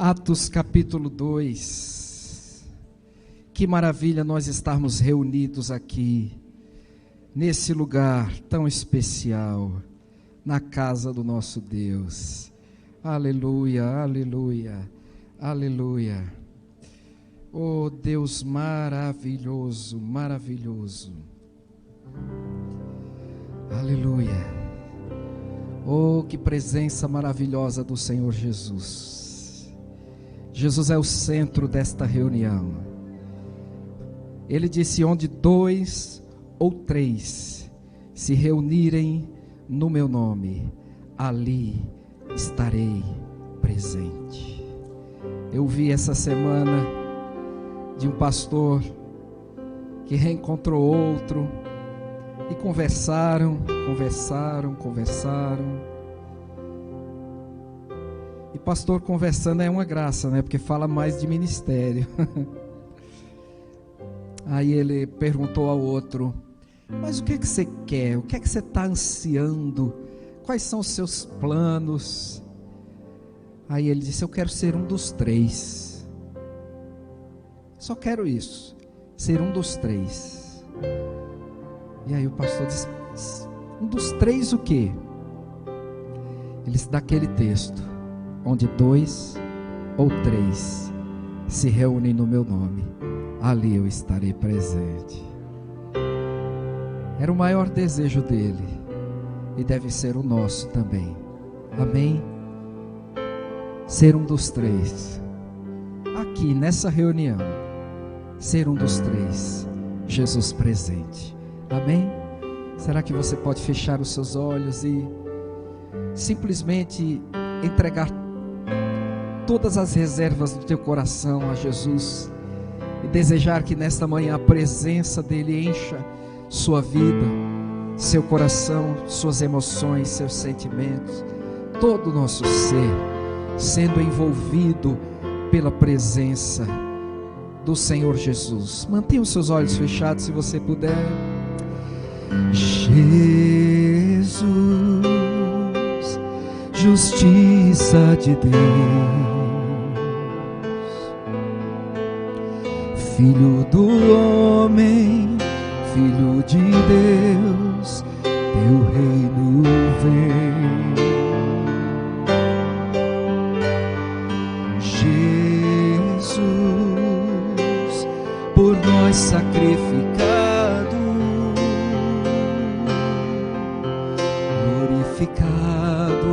Atos capítulo 2, que maravilha nós estarmos reunidos aqui, nesse lugar tão especial, na casa do nosso Deus. Aleluia, aleluia, aleluia. Oh Deus maravilhoso, maravilhoso. Aleluia. Oh, que presença maravilhosa do Senhor Jesus. Jesus é o centro desta reunião. Ele disse: onde 2 ou 3 se reunirem no meu nome, ali estarei presente. Eu vi essa semana de um pastor que reencontrou outro e conversaram. E pastor conversando é uma graça, né? Porque fala mais de ministério. Aí ele perguntou ao outro: mas o que é que você quer? O que é que você está ansiando? Quais são os seus planos? Aí ele disse: eu quero ser um dos 3. Só quero isso, ser um dos 3. E aí o pastor disse: um dos 3 o quê? Ele disse: daquele texto, onde 2 ou 3 se reúnem no meu nome, ali eu estarei presente. Era o maior desejo dele, e deve ser o nosso também. Amém? Ser um dos 3, aqui nessa reunião, ser um dos 3, Jesus presente. Amém? Será que você pode fechar os seus olhos e simplesmente entregar todas as reservas do teu coração a Jesus e desejar que nesta manhã a presença dele encha sua vida, seu coração, suas emoções, seus sentimentos, todo o nosso ser sendo envolvido pela presença do Senhor Jesus. Mantenha os seus olhos fechados se você puder. Jesus, justiça de Deus, Filho do homem, Filho de Deus, teu reino vem. Jesus, por nós sacrificado, glorificado,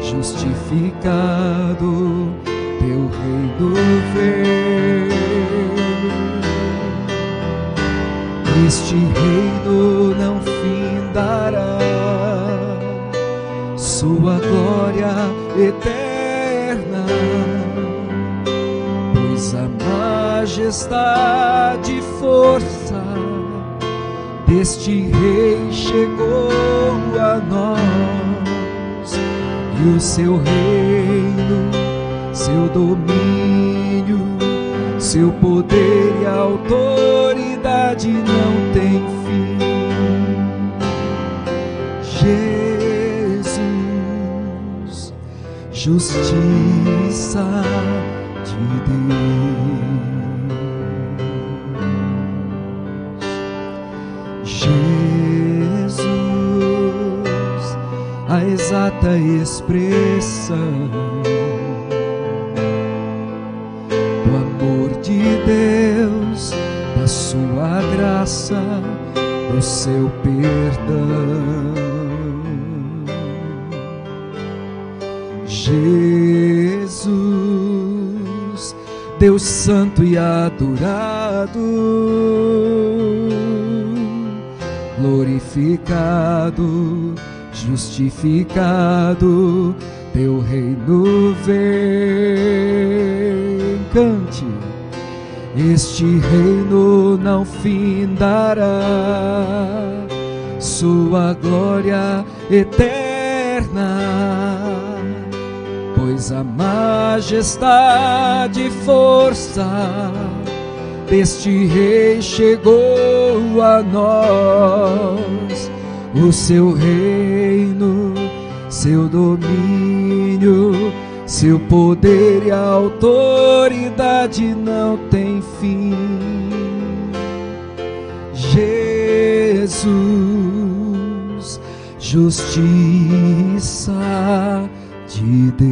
justificado, teu reino vem. Este reino não findará, sua glória eterna, pois a majestade e força deste rei chegou a nós, e o seu reino, seu domínio, seu poder e autoridade não tem fim. Jesus, justiça de Deus. Jesus, a exata expressão do amor de Deus, da sua graça, do seu perdão. Jesus, Deus santo e adorado, glorificado, justificado, teu reino vem. Cante: este reino não findará, sua glória eterna, pois a majestade e força deste rei chegou a nós, o seu reino, seu domínio, Seu poder e autoridade não tem fim. Jesus, justiça de Deus.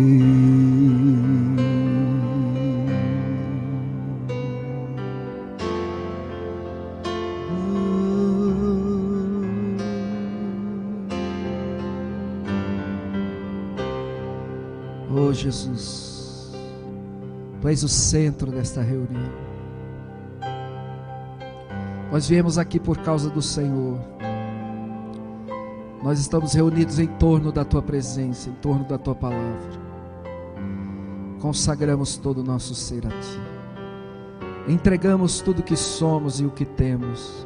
Oh Jesus, Tu és o centro desta reunião. Nós viemos aqui por causa do Senhor. Nós estamos reunidos em torno da Tua presença, em torno da Tua palavra. Consagramos todo o nosso ser a Ti. Entregamos tudo o que somos e o que temos.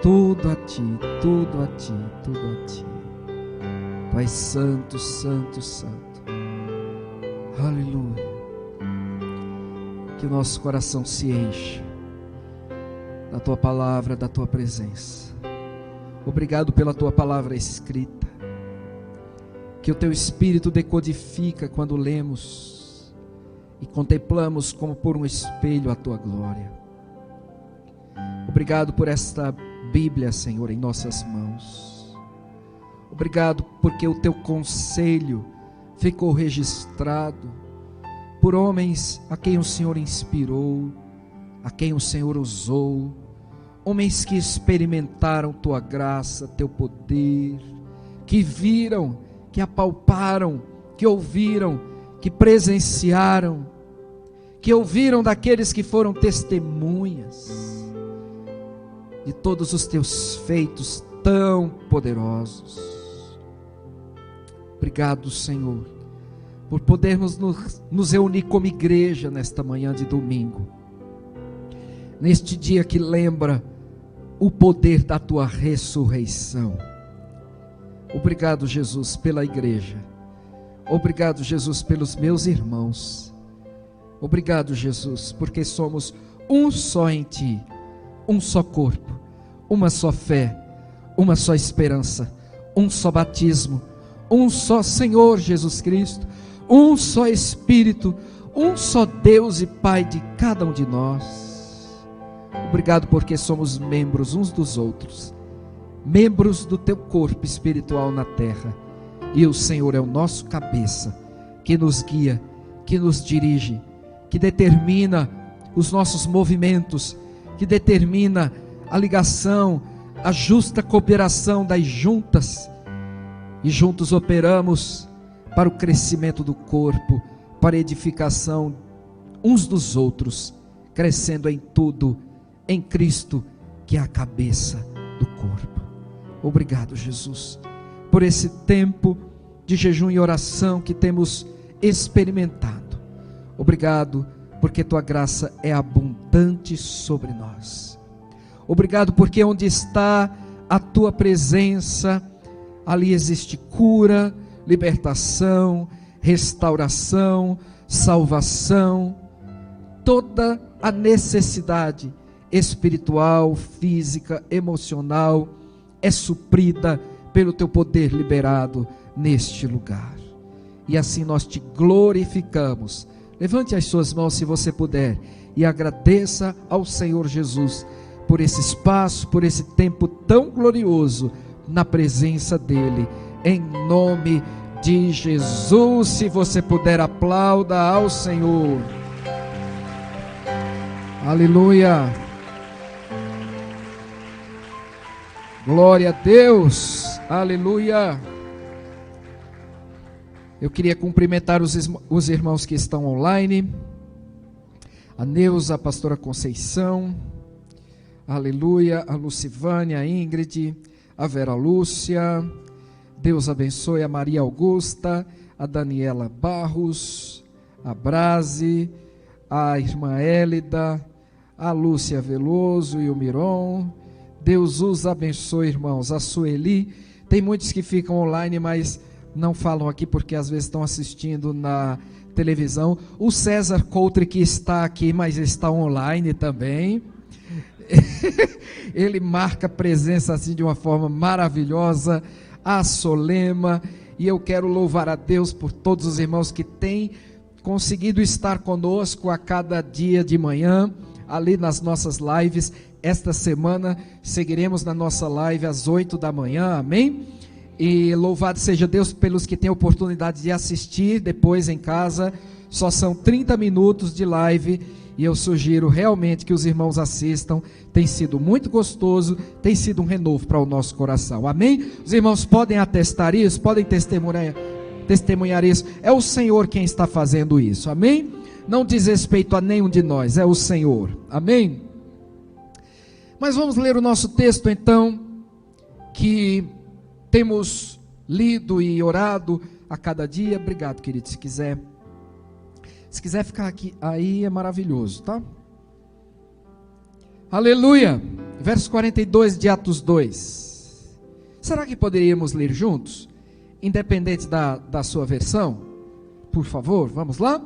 Tudo a Ti, tudo a Ti, tudo a Ti. Tu és santo, santo, santo. Aleluia. Que o nosso coração se encha da Tua palavra, da Tua presença. Obrigado pela Tua palavra escrita, que o Teu Espírito decodifica quando lemos e contemplamos como por um espelho a Tua glória. Obrigado por esta Bíblia, Senhor, em nossas mãos. Obrigado porque o Teu conselho ficou registrado por homens a quem o Senhor inspirou, a quem o Senhor usou, homens que experimentaram Tua graça, Teu poder, que viram, que apalparam, que ouviram, que presenciaram, que ouviram daqueles que foram testemunhas de todos os Teus feitos tão poderosos. Obrigado, Senhor, por podermos nos reunir como igreja nesta manhã de domingo, neste dia que lembra o poder da Tua ressurreição. Obrigado, Jesus, pela igreja. Obrigado, Jesus, pelos meus irmãos. Obrigado, Jesus, porque somos um só em Ti, um só corpo, uma só fé, uma só esperança, um só batismo, um só Senhor Jesus Cristo, um só Espírito, um só Deus e Pai de cada um de nós. Obrigado porque somos membros uns dos outros, membros do Teu corpo espiritual na terra, e o Senhor é o nosso cabeça, que nos guia, que nos dirige, que determina os nossos movimentos, que determina a ligação, a justa cooperação das juntas, e juntos operamos para o crescimento do corpo, para a edificação uns dos outros, crescendo em tudo, em Cristo, que é a cabeça do corpo. Obrigado, Jesus, por esse tempo de jejum e oração que temos experimentado. Obrigado, porque Tua graça é abundante sobre nós. Obrigado, porque onde está a Tua presença, ali existe cura, libertação, restauração, salvação. Toda a necessidade espiritual, física, emocional é suprida pelo Teu poder liberado neste lugar. E assim nós Te glorificamos. Levante as suas mãos se você puder e agradeça ao Senhor Jesus por esse espaço, por esse tempo tão glorioso na presença dEle, em nome de Jesus. Se você puder, aplauda ao Senhor. Aleluia. Glória a Deus. Aleluia. Eu queria cumprimentar os irmãos que estão online. A Neuza, a pastora Conceição. Aleluia. A Lucivânia, a Ingrid, a Vera Lúcia. Deus abençoe a Maria Augusta, a Daniela Barros, a Brase, a irmã Hélida, a Lúcia Veloso e o Miron. Deus os abençoe, irmãos. A Sueli, tem muitos que ficam online, mas não falam aqui porque às vezes estão assistindo na televisão. O César Coutre, que está aqui, mas está online também. Ele marca presença assim de uma forma maravilhosa. A Solema e eu quero louvar a Deus por todos os irmãos que têm conseguido estar conosco a cada dia de manhã, ali nas nossas lives. Esta semana seguiremos na nossa live às 8 da manhã, amém? E louvado seja Deus pelos que têm a oportunidade de assistir depois em casa. Só são 30 minutos de live e eu sugiro realmente que os irmãos assistam. Tem sido muito gostoso, tem sido um renovo para o nosso coração, amém? Os irmãos podem atestar isso, podem testemunhar isso. É o Senhor quem está fazendo isso, amém? Não diz respeito a nenhum de nós, é o Senhor, amém? Mas vamos ler o nosso texto então, que temos lido e orado a cada dia. Obrigado, querido, se quiser ficar aqui, aí é maravilhoso, tá? Aleluia, verso 42 de Atos 2, será que poderíamos ler juntos? Independente da sua versão, por favor, vamos lá?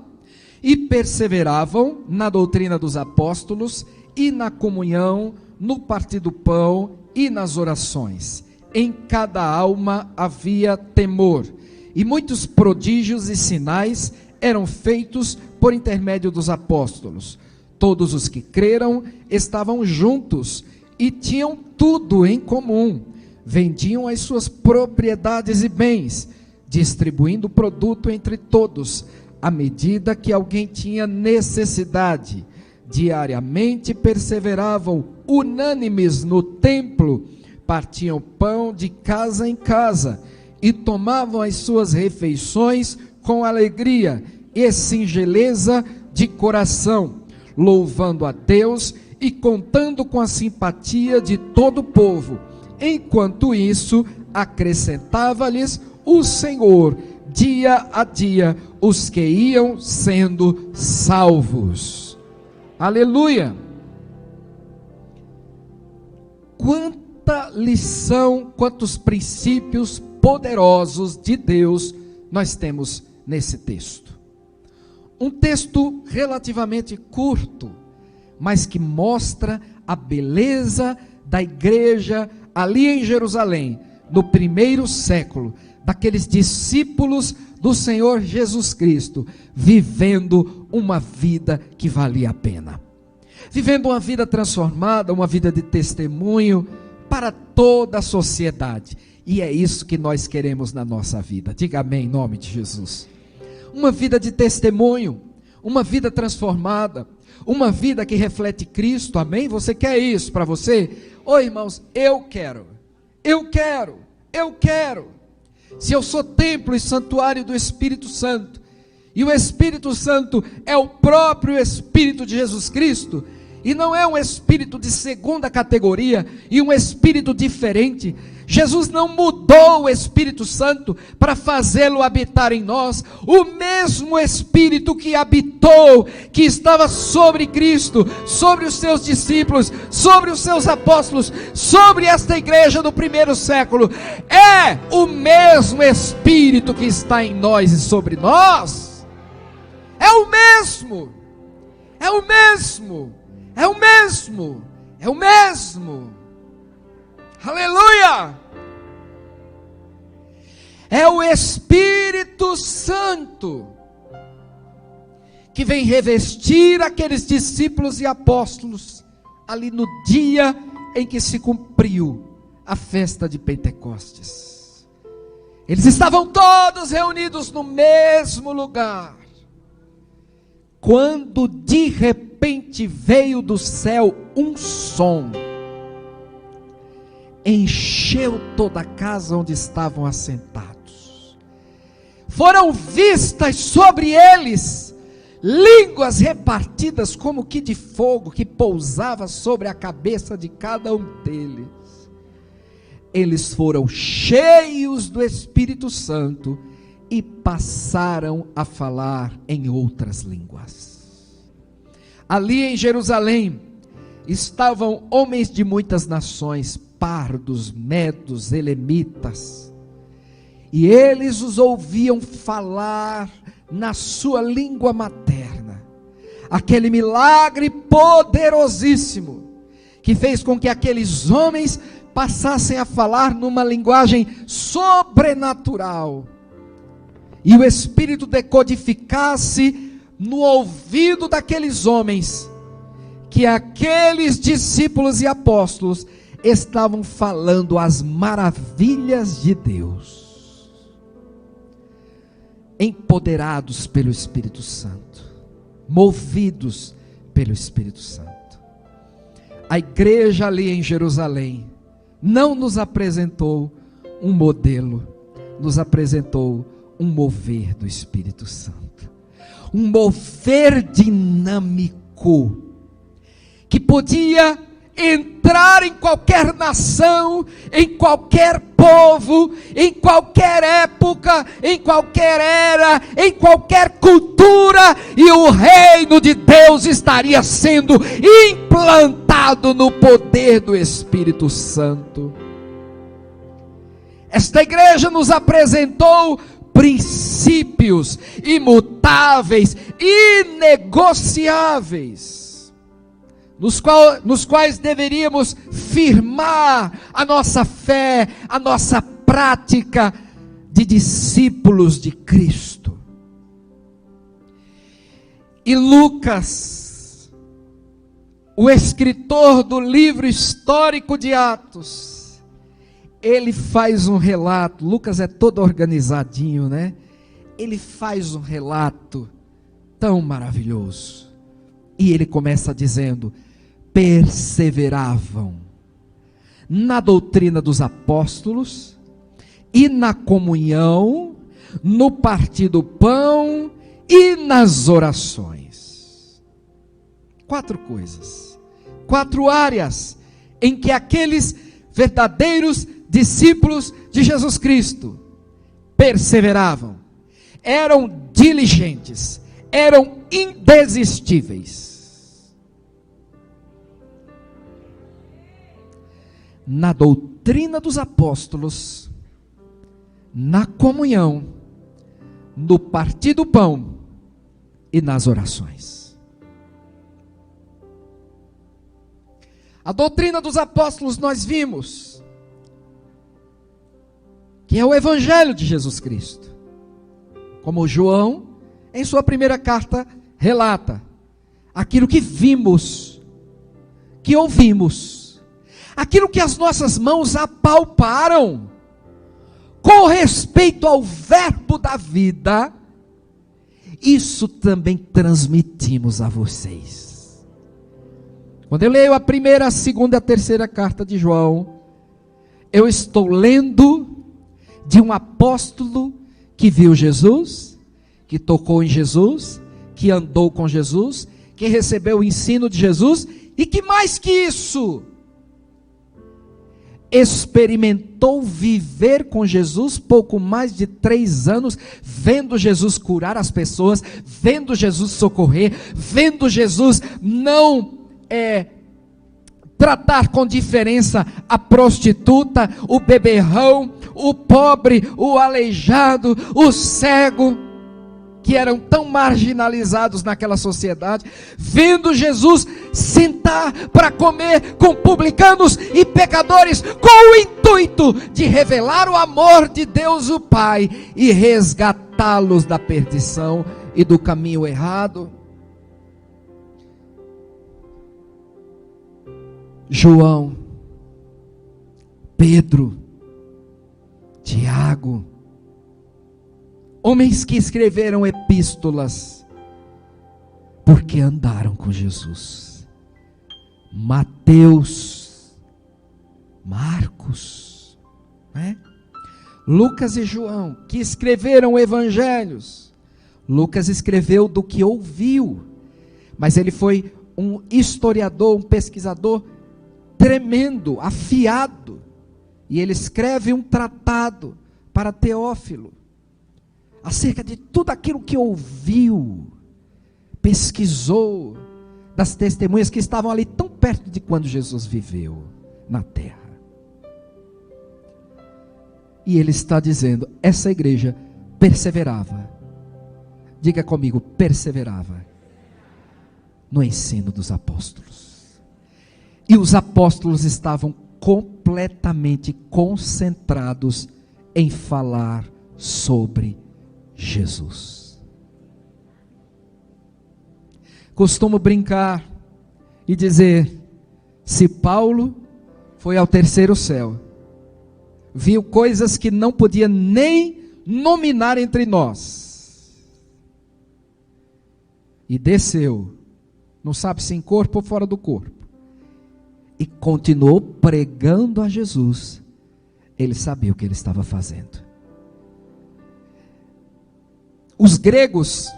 E perseveravam na doutrina dos apóstolos, e na comunhão, no partir do pão, e nas orações. Em cada alma havia temor, e muitos prodígios e sinais eram feitos por intermédio dos apóstolos. Todos os que creram estavam juntos, e tinham tudo em comum. Vendiam as suas propriedades e bens, distribuindo o produto entre todos, à medida que alguém tinha necessidade. Diariamente perseveravam unânimes no templo, partiam pão de casa em casa, e tomavam as suas refeições com alegria e singeleza de coração, louvando a Deus e contando com a simpatia de todo o povo. Enquanto isso, acrescentava-lhes o Senhor, dia a dia, os que iam sendo salvos. Aleluia! Quanta lição, quantos princípios poderosos de Deus nós temos nesse texto. Um texto relativamente curto, mas que mostra a beleza da igreja ali em Jerusalém, no primeiro século, daqueles discípulos do Senhor Jesus Cristo, vivendo uma vida que valia a pena, vivendo uma vida transformada, uma vida de testemunho para toda a sociedade. E é isso que nós queremos na nossa vida. Diga amém em nome de Jesus. Uma vida de testemunho, uma vida transformada, uma vida que reflete Cristo, amém? Você quer isso para você? Ô irmãos, eu quero. Se eu sou templo e santuário do Espírito Santo, e o Espírito Santo é o próprio Espírito de Jesus Cristo, e não é um espírito de segunda categoria, e um espírito diferente. Jesus não mudou o Espírito Santo para fazê-lo habitar em nós. O mesmo Espírito que habitou, que estava sobre Cristo, sobre os seus discípulos, sobre os seus apóstolos, sobre esta igreja do primeiro século, é o mesmo Espírito que está em nós e sobre nós. É o mesmo. Aleluia! É o Espírito Santo que vem revestir aqueles discípulos e apóstolos ali no dia em que se cumpriu a festa de Pentecostes. Eles estavam todos reunidos no mesmo lugar, quando de repente veio do céu um som, encheu toda a casa onde estavam assentados. Foram vistas sobre eles línguas repartidas como que de fogo, que pousava sobre a cabeça de cada um deles. Eles foram cheios do Espírito Santo e passaram a falar em outras línguas. Ali em Jerusalém estavam homens de muitas nações, pardos, medos, elemitas, e eles os ouviam falar na sua língua materna, aquele milagre poderosíssimo, que fez com que aqueles homens passassem a falar numa linguagem sobrenatural, e o Espírito decodificasse no ouvido daqueles homens que aqueles discípulos e apóstolos estavam falando as maravilhas de Deus, empoderados pelo Espírito Santo, movidos pelo Espírito Santo. A igreja ali em Jerusalém não nos apresentou um modelo, nos apresentou um mover do Espírito Santo, um mover dinâmico, que podia entrar em qualquer nação, em qualquer povo, em qualquer época, em qualquer era, em qualquer cultura, e o reino de Deus estaria sendo implantado no poder do Espírito Santo. Esta igreja nos apresentou princípios imutáveis, inegociáveis, nos quais deveríamos firmar a nossa fé, a nossa prática de discípulos de Cristo. E Lucas, o escritor do livro histórico de Atos, ele faz um relato. Lucas é todo organizadinho, né? Ele faz um relato tão maravilhoso. E ele começa dizendo: perseveravam na doutrina dos apóstolos e na comunhão, no partir do pão e nas orações. 4 coisas, 4 áreas em que aqueles verdadeiros discípulos de Jesus Cristo perseveravam, eram diligentes, eram indesistíveis. Na doutrina dos apóstolos, na comunhão, no partir do pão e nas orações. A doutrina dos apóstolos nós vimos, que é o Evangelho de Jesus Cristo. Como João, em sua primeira carta, relata aquilo que vimos, que ouvimos, aquilo que as nossas mãos apalparam, com respeito ao verbo da vida, isso também transmitimos a vocês. Quando eu leio a primeira, a segunda e a terceira carta de João, eu estou lendo de um apóstolo que viu Jesus, que tocou em Jesus, que andou com Jesus, que recebeu o ensino de Jesus, e que mais que isso, experimentou viver com Jesus pouco mais de 3 anos, vendo Jesus curar as pessoas, vendo Jesus socorrer, vendo Jesus não tratar com diferença a prostituta, o beberrão, o pobre, o aleijado, o cego, que eram tão marginalizados naquela sociedade, vendo Jesus sentar para comer com publicanos e pecadores, com o intuito de revelar o amor de Deus o Pai e resgatá-los da perdição e do caminho errado. João, Pedro, Tiago, homens que escreveram epístolas, porque andaram com Jesus. Mateus, Marcos, né? Lucas e João, que escreveram evangelhos. Lucas escreveu do que ouviu, mas ele foi um historiador, um pesquisador tremendo, afiado, e ele escreve um tratado para Teófilo, acerca de tudo aquilo que ouviu, pesquisou, das testemunhas que estavam ali tão perto de quando Jesus viveu na terra. E ele está dizendo, essa igreja perseverava, diga comigo, perseverava, no ensino dos apóstolos. E os apóstolos estavam completamente concentrados em falar sobre Jesus. Costumo brincar e dizer, se Paulo foi ao terceiro céu, viu coisas que não podia nem nominar entre nós, e desceu, não sabe se em corpo ou fora do corpo, e continuou pregando a Jesus, ele sabia o que ele estava fazendo. Os gregos,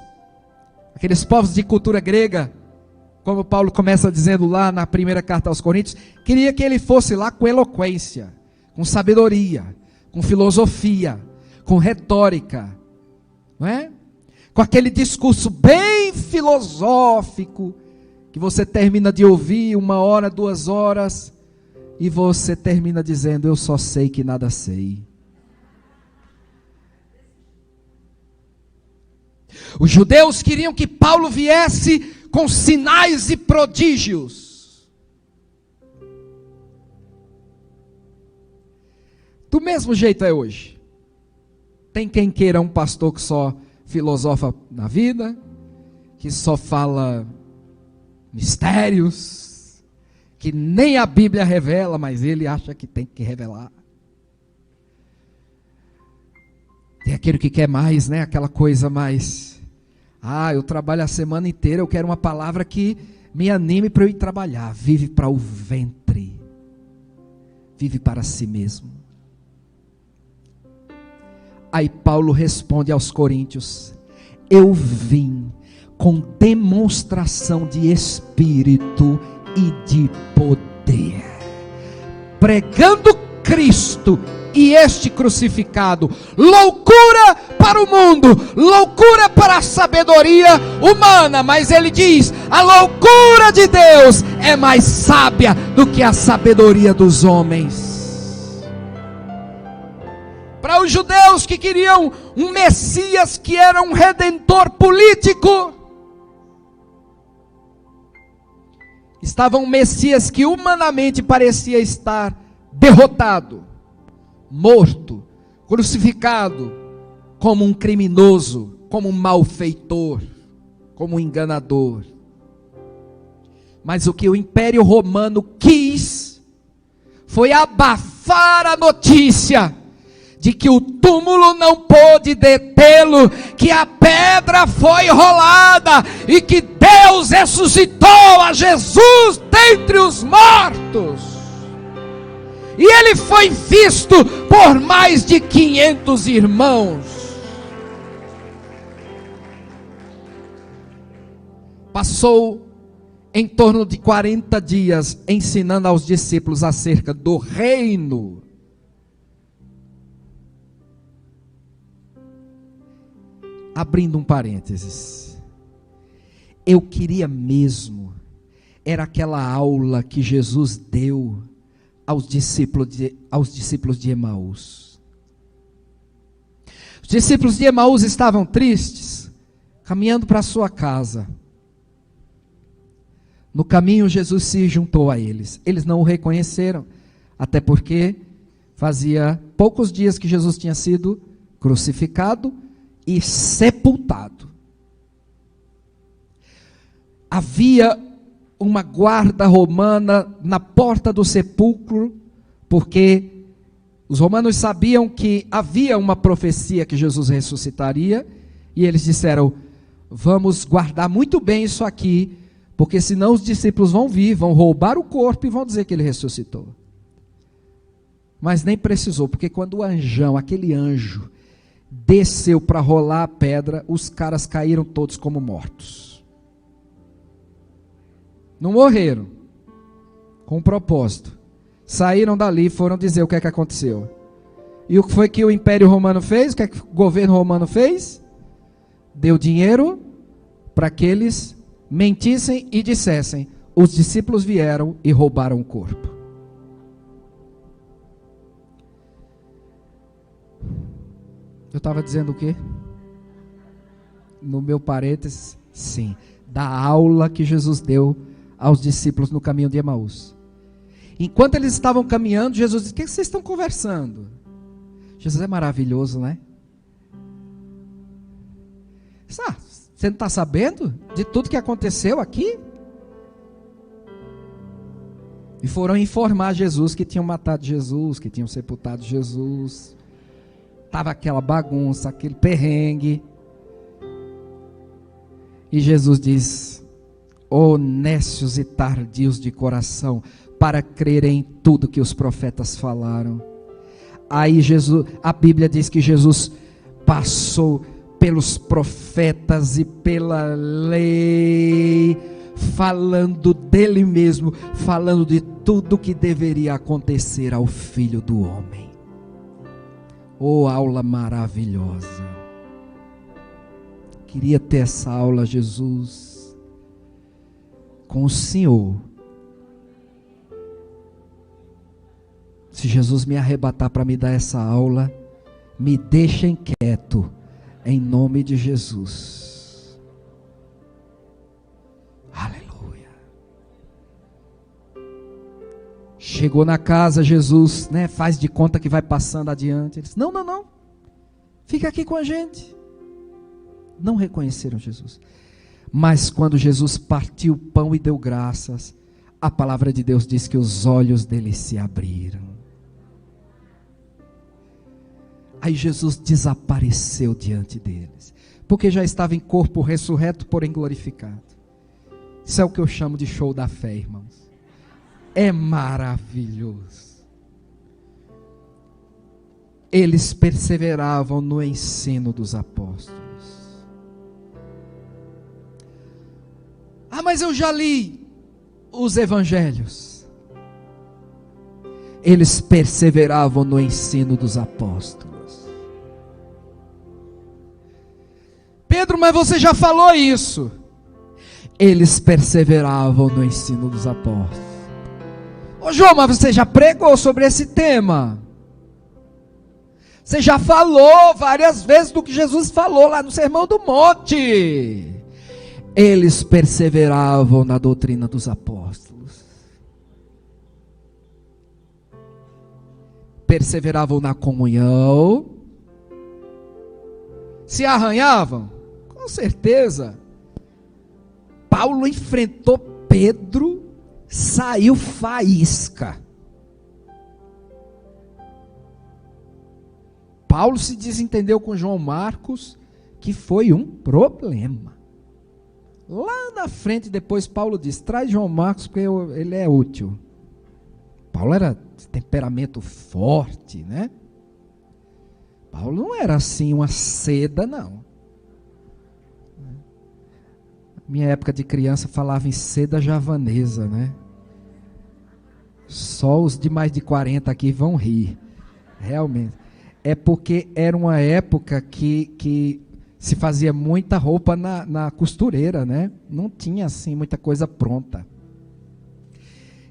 aqueles povos de cultura grega, como Paulo começa dizendo lá na primeira carta aos Coríntios, queria que ele fosse lá com eloquência, com sabedoria, com filosofia, com retórica, não é? Com aquele discurso bem filosófico, que você termina de ouvir 1 hora, 2 horas, e você termina dizendo, eu só sei que nada sei. Os judeus queriam que Paulo viesse com sinais e prodígios. Do mesmo jeito é hoje. Tem quem queira um pastor que só filosofa na vida, que só fala mistérios, que nem a Bíblia revela, mas ele acha que tem que revelar. Tem aquele que quer mais, né? Aquela coisa mais... eu trabalho a semana inteira, eu quero uma palavra que me anime para eu ir trabalhar. Vive para o ventre. Vive para si mesmo. Aí Paulo responde aos coríntios, eu vim com demonstração de espírito e de poder, pregando Cristo e este crucificado, loucura para o mundo, loucura para a sabedoria humana, mas ele diz, a loucura de Deus é mais sábia do que a sabedoria dos homens. Para os judeus que queriam um Messias que era um redentor político, estava um Messias que humanamente parecia estar derrotado, morto, crucificado, como um criminoso, como um malfeitor, como um enganador. Mas o que o Império Romano quis foi abafar a notícia de que o túmulo não pôde detê-lo, que a pedra foi rolada e que Deus ressuscitou a Jesus dentre os mortos. E ele foi visto por mais de 500 irmãos. Passou em torno de 40 dias ensinando aos discípulos acerca do reino. Abrindo um parênteses, eu queria mesmo, era aquela aula que Jesus deu aos discípulos de Emaús. Os discípulos de Emaús estavam tristes, caminhando para a sua casa. No caminho Jesus se juntou a eles, eles não o reconheceram, até porque fazia poucos dias que Jesus tinha sido crucificado e sepultado. Havia uma guarda romana na porta do sepulcro, porque os romanos sabiam que havia uma profecia que Jesus ressuscitaria, e eles disseram, vamos guardar muito bem isso aqui, porque senão os discípulos vão vir, vão roubar o corpo e vão dizer que ele ressuscitou. Mas nem precisou, porque quando o anjão, aquele anjo, desceu para rolar a pedra, os caras caíram todos como mortos. Não morreram, com um propósito. Saíram dali e foram dizer o que é que aconteceu. E o que foi que o Império Romano fez? O que é que o governo romano fez? Deu dinheiro para que eles mentissem e dissessem, os discípulos vieram e roubaram o corpo. Eu estava dizendo o quê? No meu parênteses, sim, da aula que Jesus deu aos discípulos no caminho de Emaús. Enquanto eles estavam caminhando, Jesus disse, o que vocês estão conversando? Jesus é maravilhoso, né? Você não está sabendo de tudo que aconteceu aqui? E foram informar Jesus que tinham matado Jesus, que tinham sepultado Jesus. Estava aquela bagunça, aquele perrengue. E Jesus diz: ó nécios e tardios de coração, para crerem em tudo que os profetas falaram. Aí a Bíblia diz que Jesus passou pelos profetas e pela lei, falando dele mesmo, falando de tudo que deveria acontecer ao Filho do Homem. Oh, aula maravilhosa! Queria ter essa aula, Jesus, com o Senhor. Se Jesus me arrebatar para me dar essa aula, me deixem quieto, em nome de Jesus. Aleluia. Chegou na casa, Jesus, faz de conta que vai passando adiante. Ele disse: não, fica aqui com a gente. Não reconheceram Jesus. Mas quando Jesus partiu o pão e deu graças, a palavra de Deus diz que os olhos dele se abriram. Aí Jesus desapareceu diante deles, porque já estava em corpo ressurreto, porém glorificado. Isso é o que eu chamo de show da fé, irmãos. É maravilhoso. Eles perseveravam no ensino dos apóstolos. Mas eu já li os evangelhos. Eles perseveravam no ensino dos apóstolos. Pedro, mas você já falou isso. Eles perseveravam no ensino dos apóstolos. Ô João, mas você já pregou sobre esse tema? Você já falou várias vezes do que Jesus falou lá no Sermão do Monte. Eles perseveravam na doutrina dos apóstolos. Perseveravam na comunhão. Se arranhavam? Com certeza. Paulo enfrentou Pedro, saiu faísca. Paulo se desentendeu com João Marcos, que foi um problema. Lá na frente, depois Paulo diz: traz João Marcos porque ele é útil. Paulo era de temperamento forte, né? Paulo não era assim uma seda, não. Minha época de criança falava em seda javanesa, né? Só os de mais de 40 aqui vão rir. Realmente. É porque era uma época que se fazia muita roupa na costureira, né? Não tinha assim muita coisa pronta.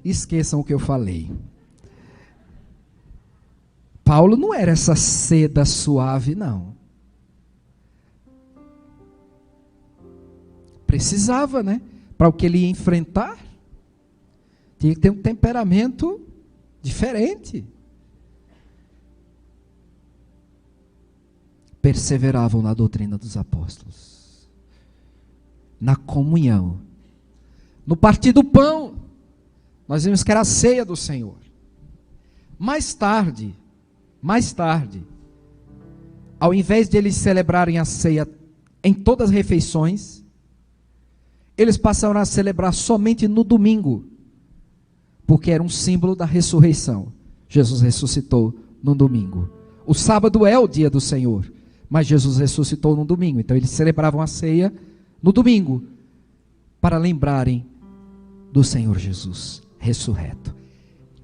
Esqueçam o que eu falei. Paulo não era essa seda suave, não. Precisava, né? Para o que ele ia enfrentar, tinha que ter um temperamento diferente. Perseveravam na doutrina dos apóstolos, na comunhão, no partir do pão. Nós vimos que era a ceia do Senhor. Mais tarde, ao invés de eles celebrarem a ceia em todas as refeições, eles passaram a celebrar somente no domingo, porque era um símbolo da ressurreição. Jesus ressuscitou no domingo. O sábado é o dia do Senhor, mas Jesus ressuscitou no domingo. Então eles celebravam a ceia no domingo, para lembrarem do Senhor Jesus ressurreto.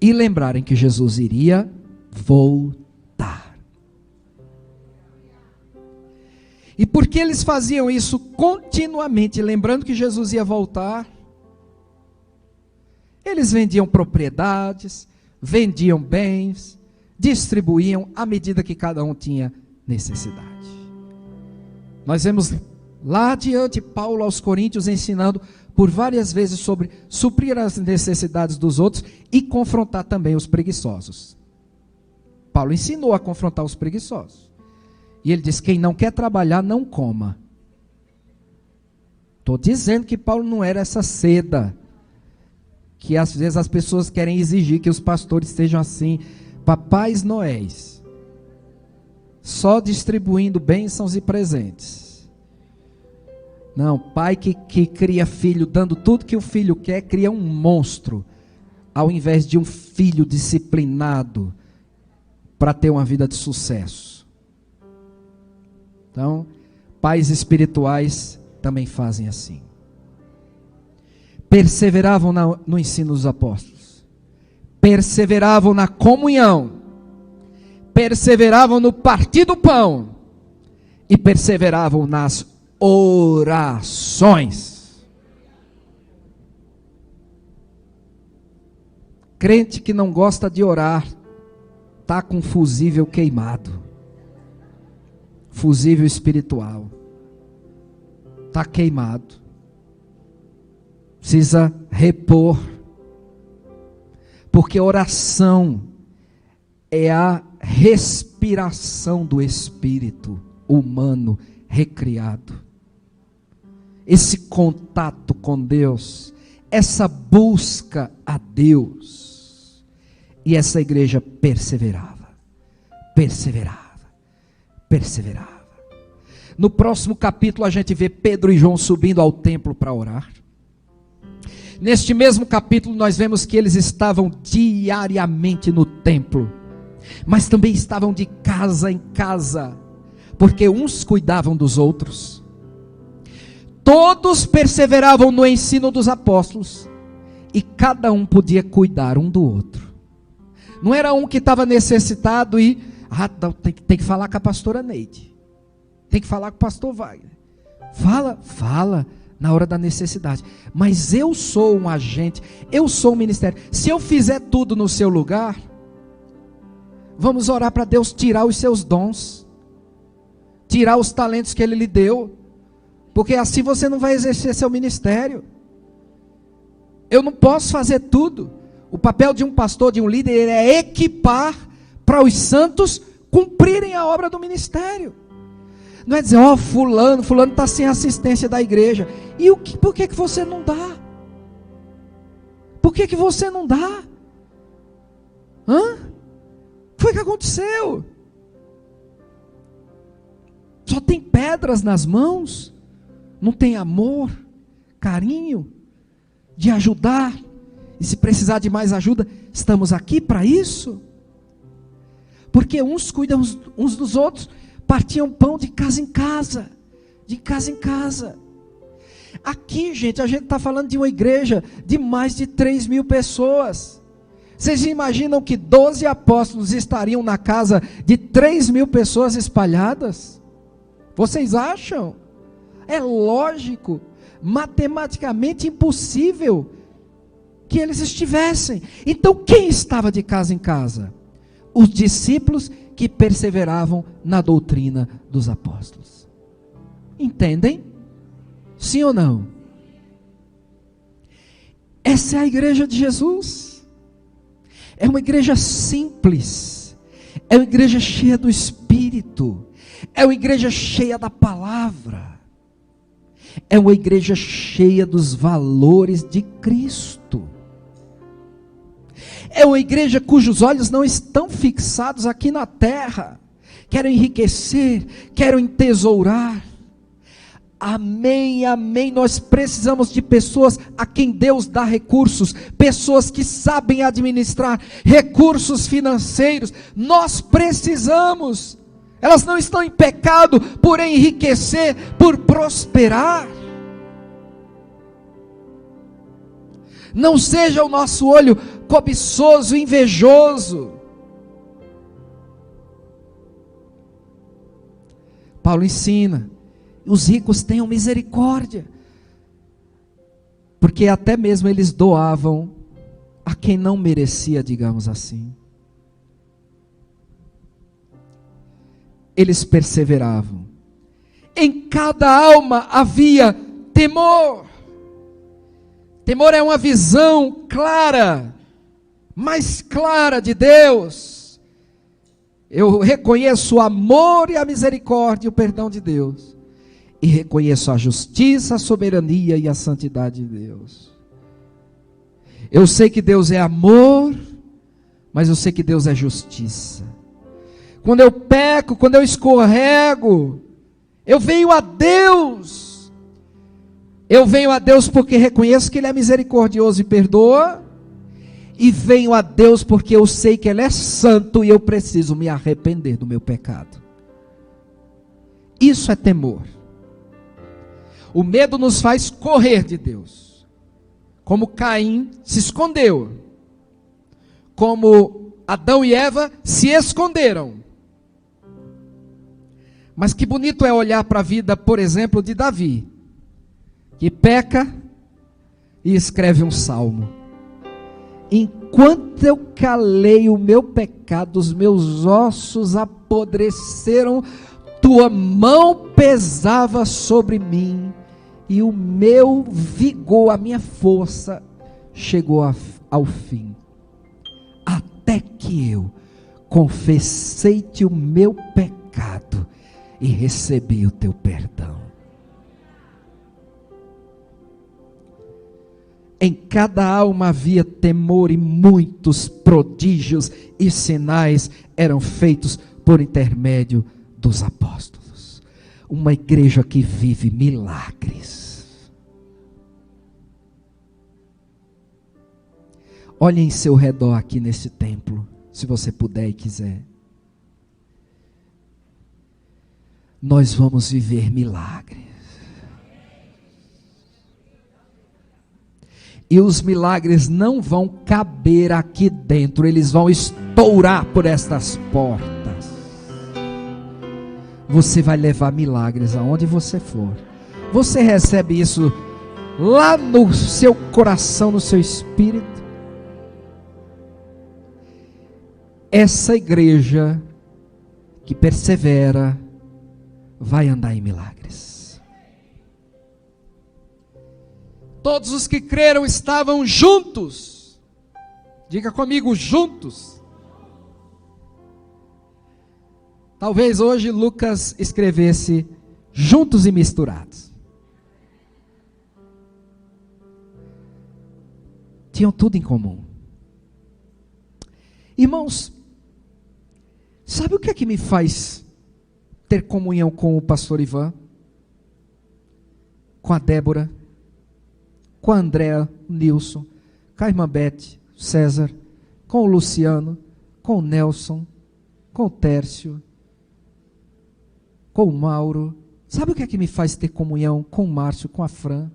E lembrarem que Jesus iria voltar. E porque eles faziam isso continuamente, lembrando que Jesus ia voltar, eles vendiam propriedades, vendiam bens, distribuíam à medida que cada um tinha necessidade. Nós vemos lá adiante Paulo aos Coríntios ensinando por várias vezes sobre suprir as necessidades dos outros e confrontar também os preguiçosos. Paulo ensinou a confrontar os preguiçosos. E ele diz: quem não quer trabalhar, não coma. Estou dizendo que Paulo não era essa seda, que às vezes as pessoas querem exigir que os pastores sejam assim, papais noéis, só distribuindo bênçãos e presentes. Não, pai que cria filho, dando tudo que o filho quer, cria um monstro, ao invés de um filho disciplinado, para ter uma vida de sucesso. Então, pais espirituais também fazem assim. Perseveravam no ensino dos apóstolos, perseveravam na comunhão, perseveravam no partir do pão e perseveravam nas orações. Crente que não gosta de orar está com fusível queimado, fusível espiritual, está queimado, precisa repor, porque oração é a respiração do espírito humano recriado. Esse contato com Deus, essa busca a Deus. E essa igreja perseverava. No próximo capítulo a gente vê Pedro e João subindo ao templo para orar. Neste mesmo capítulo nós vemos que eles estavam diariamente no templo, mas também estavam de casa em casa, porque uns cuidavam dos outros. Todos perseveravam no ensino dos apóstolos, e cada um podia cuidar um do outro. Não era um que estava necessitado e tem que falar com a pastora Neide, tem que falar com o pastor Wagner. Fala na hora da necessidade. Mas eu sou um agente, eu sou um ministério. Se eu fizer tudo no seu lugar, vamos orar para Deus tirar os seus dons, tirar os talentos que Ele lhe deu, porque assim você não vai exercer seu ministério. Eu não posso fazer tudo. O papel de um pastor, de um líder, é equipar para os santos cumprirem a obra do ministério. Não é dizer, fulano está sem assistência da igreja. E por que você não dá? Por que você não dá? O que foi que aconteceu? Só tem pedras nas mãos? Não tem amor, carinho, de ajudar? E se precisar de mais ajuda, estamos aqui para isso. Porque uns cuidam uns dos outros, partiam pão de casa em casa, de casa em casa. Aqui, gente, a gente está falando de uma igreja de mais de 3.000 pessoas. Vocês imaginam que 12 apóstolos estariam na casa de 3.000 pessoas espalhadas? Vocês acham? É lógico, matematicamente impossível que eles estivessem. Então quem estava de casa em casa? Os discípulos que perseveravam na doutrina dos apóstolos. Entendem? Sim ou não? Essa é a igreja de Jesus. É uma igreja simples, é uma igreja cheia do Espírito, é uma igreja cheia da palavra, é uma igreja cheia dos valores de Cristo. É uma igreja cujos olhos não estão fixados aqui na terra, querem enriquecer, querem entesourar. Amém, amém. Nós precisamos de pessoas a quem Deus dá recursos, pessoas que sabem administrar recursos financeiros. Nós precisamos. Elas não estão em pecado por enriquecer, por prosperar. Não seja o nosso olho cobiçoso, invejoso. Paulo ensina: os ricos tenham misericórdia, porque até mesmo eles doavam a quem não merecia, digamos assim. Eles perseveravam. Em cada alma havia temor. Temor é uma visão clara, mais clara de Deus. Eu reconheço o amor e a misericórdia e o perdão de Deus. e reconheço a justiça, a soberania e a santidade de Deus. Eu sei que Deus é amor, mas eu sei que Deus é justiça. Quando eu peco, quando eu escorrego, eu venho a Deus. Eu venho a Deus porque reconheço que Ele é misericordioso e perdoa. E venho a Deus porque eu sei que Ele é santo e eu preciso me arrepender do meu pecado. Isso é temor. O medo nos faz correr de Deus. Como Caim se escondeu. Como Adão e Eva se esconderam. Mas que bonito é olhar para a vida, por exemplo, de Davi, que peca e escreve um salmo. Enquanto eu calei o meu pecado, os meus ossos apodreceram, tua mão pesava sobre mim, e o meu vigor, a minha força, chegou ao fim. Até que eu confessei-te o meu pecado, e recebi o teu perdão. Em cada alma havia temor, e muitos prodígios e sinais eram feitos por intermédio dos apóstolos. Uma igreja que vive milagres. Olhe em seu redor aqui nesse templo, se você puder e quiser. Nós vamos viver milagres. E os milagres não vão caber aqui dentro, eles vão estourar por estas portas. Você vai levar milagres aonde você for. Você recebe isso lá no seu coração, no seu espírito. Essa igreja que persevera vai andar em milagres. Todos os que creram estavam juntos. Diga comigo, juntos. Talvez hoje Lucas escrevesse juntos e misturados. Tinham tudo em comum. Irmãos, sabe o que é que me faz ter comunhão com o pastor Ivan, com a Débora, com a Andréa, o Nilson, com a irmã Beth, César, com o Luciano, com o Nelson, com o Tércio, com o Mauro? Sabe o que é que me faz ter comunhão com o Márcio, com a Fran?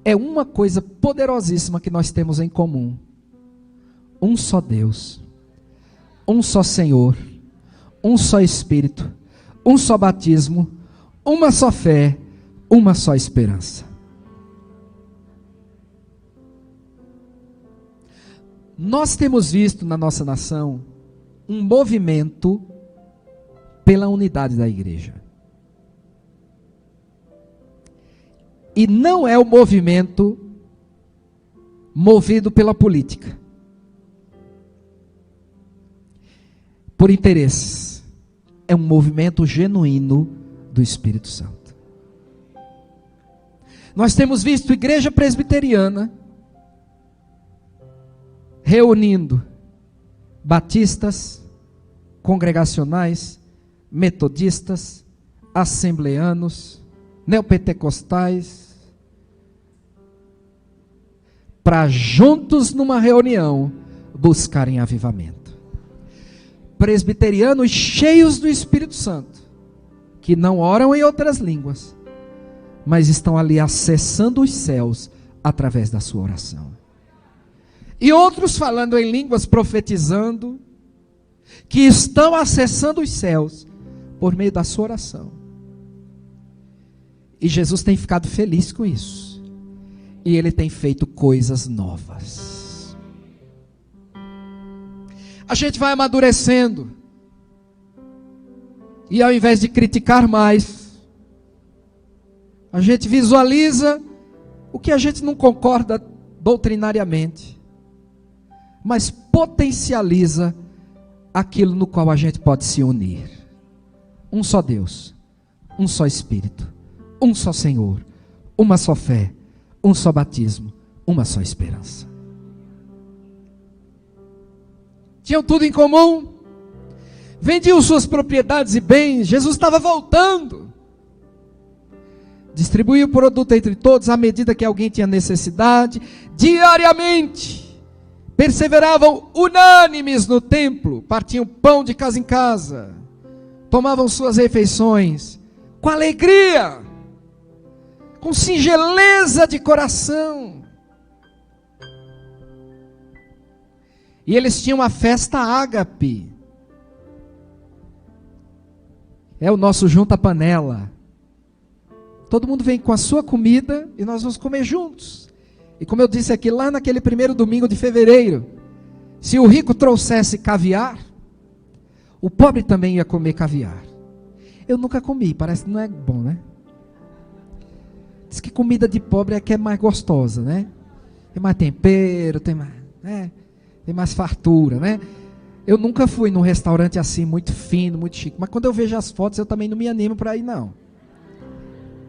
É uma coisa poderosíssima que nós temos em comum. Um só Deus, um só Senhor, um só Espírito, um só batismo, uma só fé, uma só esperança. Nós temos visto na nossa nação um movimento pela unidade da igreja. E não é o movimento movido pela política, por interesses. É um movimento genuíno do Espírito Santo. Nós temos visto igreja presbiteriana reunindo batistas, congregacionais, metodistas, assembleanos, neopentecostais, para juntos numa reunião buscarem avivamento. Presbiterianos cheios do Espírito Santo, que não oram em outras línguas, mas estão ali acessando os céus através da sua oração. E outros falando em línguas, profetizando, que estão acessando os céus por meio da sua oração. E Jesus tem ficado feliz com isso. E Ele tem feito coisas novas. A gente vai amadurecendo. E ao invés de criticar mais, a gente visualiza o que a gente não concorda doutrinariamente, mas potencializa aquilo no qual a gente pode se unir. Um só Deus, um só Espírito, um só Senhor, uma só fé, um só batismo, uma só esperança. Tinham tudo em comum, vendiam suas propriedades e bens. Jesus estava voltando, distribuía o produto entre todos à medida que alguém tinha necessidade. Diariamente perseveravam unânimes no templo, partiam pão de casa em casa, tomavam suas refeições com alegria, com singeleza de coração. E eles tinham a festa ágape. É o nosso junta-panela. Todo mundo vem com a sua comida e nós vamos comer juntos. E como eu disse aqui, lá naquele primeiro domingo de fevereiro, se o rico trouxesse caviar, o pobre também ia comer caviar. Eu nunca comi, parece que não é bom, né? Diz que comida de pobre é que é mais gostosa, né? Tem mais tempero, tem mais, né? Tem mais fartura, né? Eu nunca fui num restaurante assim, muito fino, muito chique. Mas quando eu vejo as fotos, eu também não me animo para ir, não.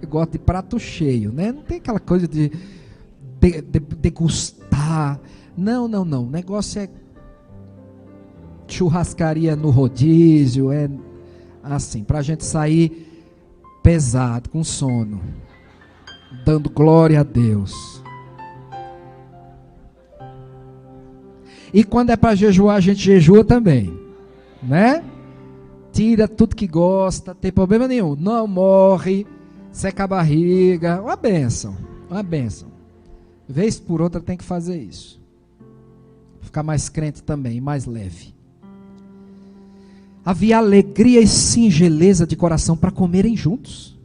Eu gosto de prato cheio, né? Não tem aquela coisa de degustar. Não. O negócio é churrascaria no rodízio. É assim, para a gente sair pesado, com sono, dando glória a Deus. E quando é para jejuar, a gente jejua também, né? Tira tudo que gosta, não tem problema nenhum. Não morre, seca a barriga. Uma bênção, uma bênção. Vez por outra tem que fazer isso. Ficar mais crente também, mais leve. Havia alegria e singeleza de coração para comerem juntos.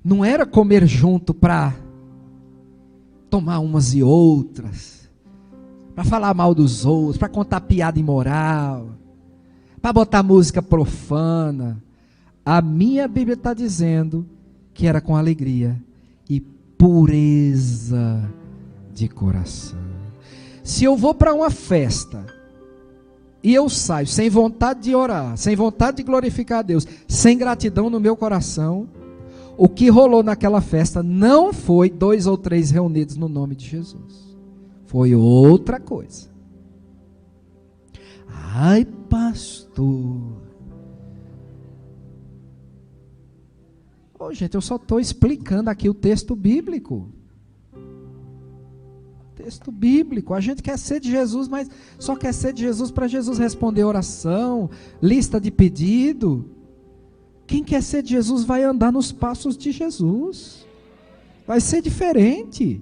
Não era comer junto para tomar umas e outras, para falar mal dos outros, para contar piada imoral, para botar música profana. A minha Bíblia está dizendo que era com alegria e pureza de coração. Se eu vou para uma festa e eu saio sem vontade de orar, sem vontade de glorificar a Deus, sem gratidão no meu coração, o que rolou naquela festa não foi 2 ou 3 reunidos no nome de Jesus. Foi outra coisa. Ai, pastor. Gente, eu só estou explicando aqui o texto bíblico. Texto bíblico. A gente quer ser de Jesus, mas só quer ser de Jesus para Jesus responder oração, lista de pedido. Quem quer ser de Jesus vai andar nos passos de Jesus. Vai ser diferente.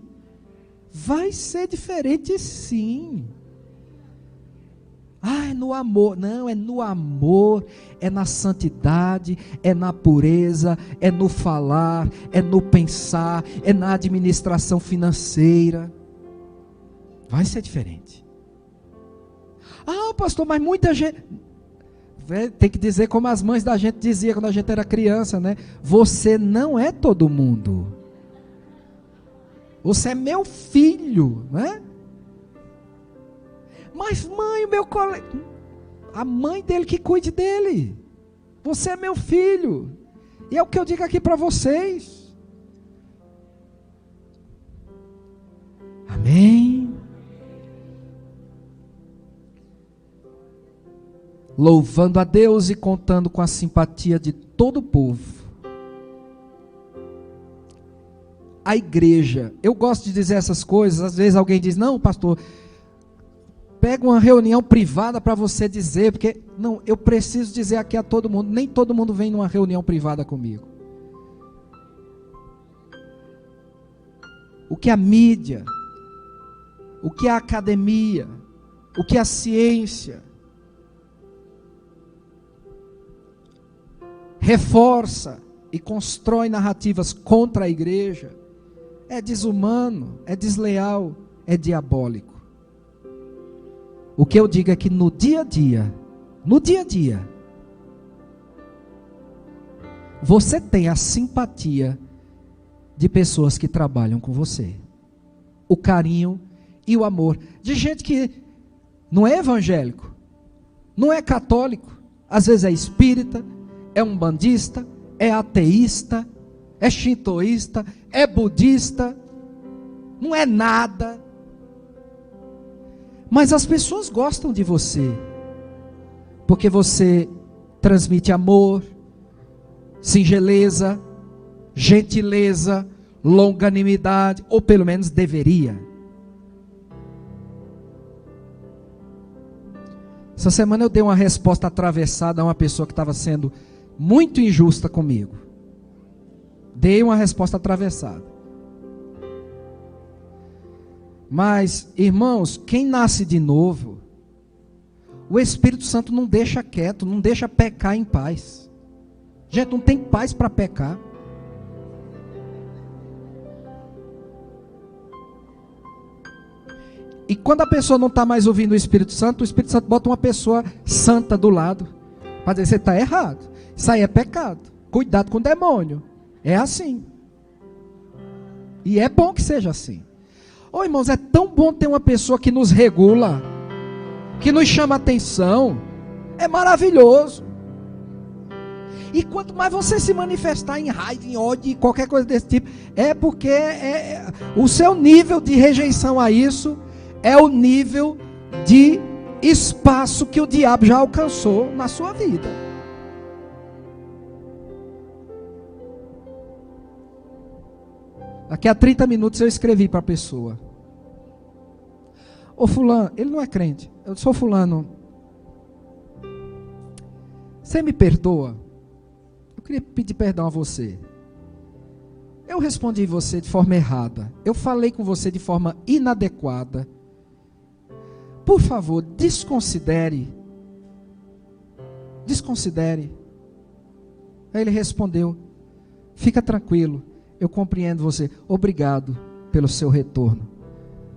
Vai ser diferente, sim. É no amor. Não, é no amor, é na santidade, é na pureza, é no falar, é no pensar, é na administração financeira. Vai ser diferente. Pastor, mas muita gente... Tem que dizer como as mães da gente diziam quando a gente era criança, né? Você não é todo mundo. Você é meu filho, né? Mas mãe, o meu colega... A mãe dele que cuide dele. Você é meu filho. E é o que eu digo aqui para vocês. Amém. Louvando a Deus e contando com a simpatia de todo o povo. A igreja, eu gosto de dizer essas coisas, às vezes alguém diz, não pastor, pega uma reunião privada para você dizer, porque, não, eu preciso dizer aqui a todo mundo, nem todo mundo vem numa reunião privada comigo. O que a mídia, o que a academia, o que a ciência, reforça e constrói narrativas contra a igreja, é desumano, é desleal, é diabólico. O que eu digo é que no dia a dia, você tem a simpatia de pessoas que trabalham com você, o carinho e o amor de gente que não é evangélico, não é católico, às vezes é espírita, é umbandista, é ateísta, é shintoísta, é budista, não é nada. Mas as pessoas gostam de você, porque você transmite amor, singeleza, gentileza, longanimidade, ou pelo menos deveria. Essa semana eu dei uma resposta atravessada a uma pessoa que estava sendo muito injusta comigo. Dei uma resposta atravessada. Mas, irmãos, quem nasce de novo, o Espírito Santo não deixa quieto, não deixa pecar em paz. Gente, não tem paz para pecar. E quando a pessoa não está mais ouvindo o Espírito Santo bota uma pessoa santa do lado, para dizer, você está errado, isso aí é pecado, cuidado com o demônio, é assim. E é bom que seja assim. Ô irmãos, é tão bom ter uma pessoa que nos regula, que nos chama atenção, é maravilhoso. E quanto mais você se manifestar em raiva, em ódio, qualquer coisa desse tipo, é porque o seu nível de rejeição a isso é o nível de espaço que o diabo já alcançou na sua vida. Daqui a 30 minutos eu escrevi para a pessoa: ô fulano, ele não é crente, eu sou fulano, você me perdoa? Eu queria pedir perdão a você. Eu respondi você de forma errada, eu falei com você de forma inadequada. Por favor, desconsidere. Aí ele respondeu: fica tranquilo, eu compreendo você, obrigado pelo seu retorno.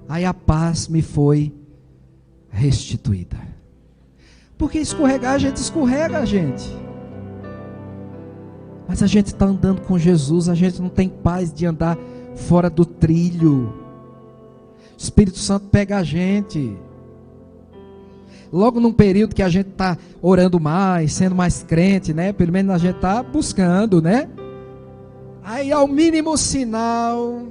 Aí a paz me foi restituída. Porque escorregar, a gente escorrega, gente. Mas a gente está andando com Jesus, a gente não tem paz de andar fora do trilho. O Espírito Santo pega a gente. Logo num período que a gente está orando mais, sendo mais crente, né? Pelo menos a gente está buscando, né? Aí ao mínimo sinal,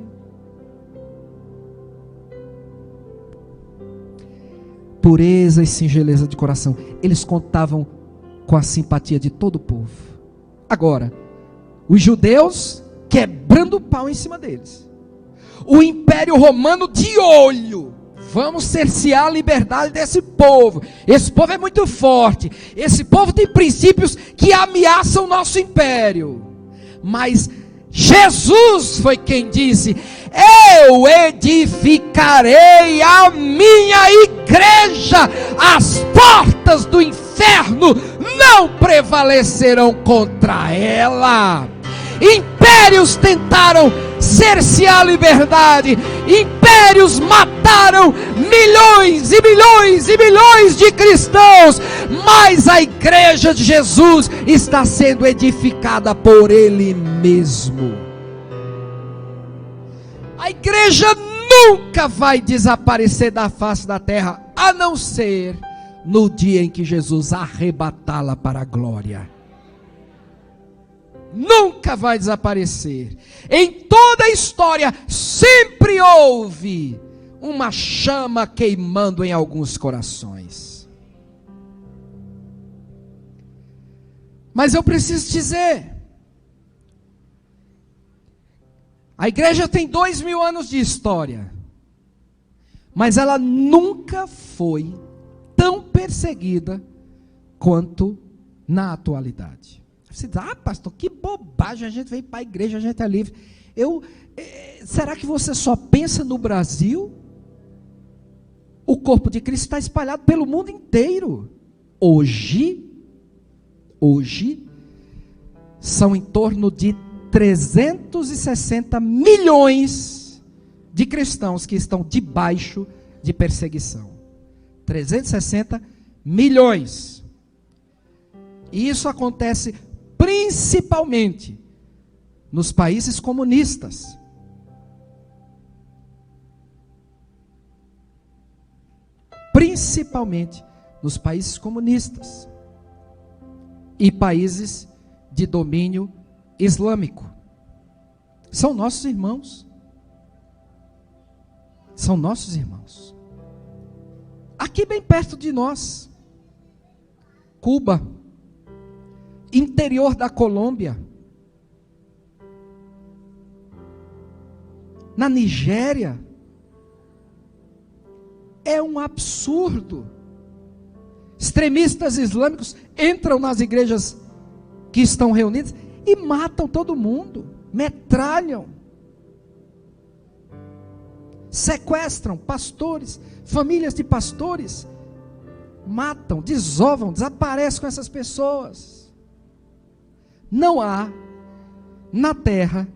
pureza e singeleza de coração. Eles contavam com a simpatia de todo o povo. Agora, os judeus quebrando o pau em cima deles. O Império Romano de olho. Vamos cercear a liberdade desse povo. Esse povo é muito forte. Esse povo tem princípios que ameaçam o nosso império. Mas Jesus foi quem disse: eu edificarei a minha igreja, as portas do inferno não prevalecerão contra ela. Impérios tentaram cercear a liberdade, impérios mataram milhões e milhões e milhões de cristãos, mas a igreja de Jesus está sendo edificada por Ele mesmo. A igreja nunca vai desaparecer da face da terra, a não ser no dia em que Jesus arrebatá-la para a glória. Nunca vai desaparecer. Em toda a história sempre houve uma chama queimando em alguns corações. Mas eu preciso dizer, a igreja tem 2000 anos de história, mas ela nunca foi tão perseguida quanto na atualidade. Você diz: ah, pastor, que bobagem, a gente vem para a igreja, a gente é livre. Será que você só pensa no Brasil? O corpo de Cristo está espalhado pelo mundo inteiro. Hoje, são em torno de 360 milhões de cristãos que estão debaixo de perseguição. 360 milhões. E isso acontece principalmente nos países comunistas. Principalmente nos países comunistas e países de domínio islâmico. São nossos irmãos. São nossos irmãos. Aqui bem perto de nós, Cuba, interior da Colômbia, na Nigéria, é um absurdo. Extremistas islâmicos entram nas igrejas que estão reunidas e matam todo mundo, metralham, sequestram pastores, famílias de pastores, matam, desovam, desaparecem com essas pessoas. Não há na terra,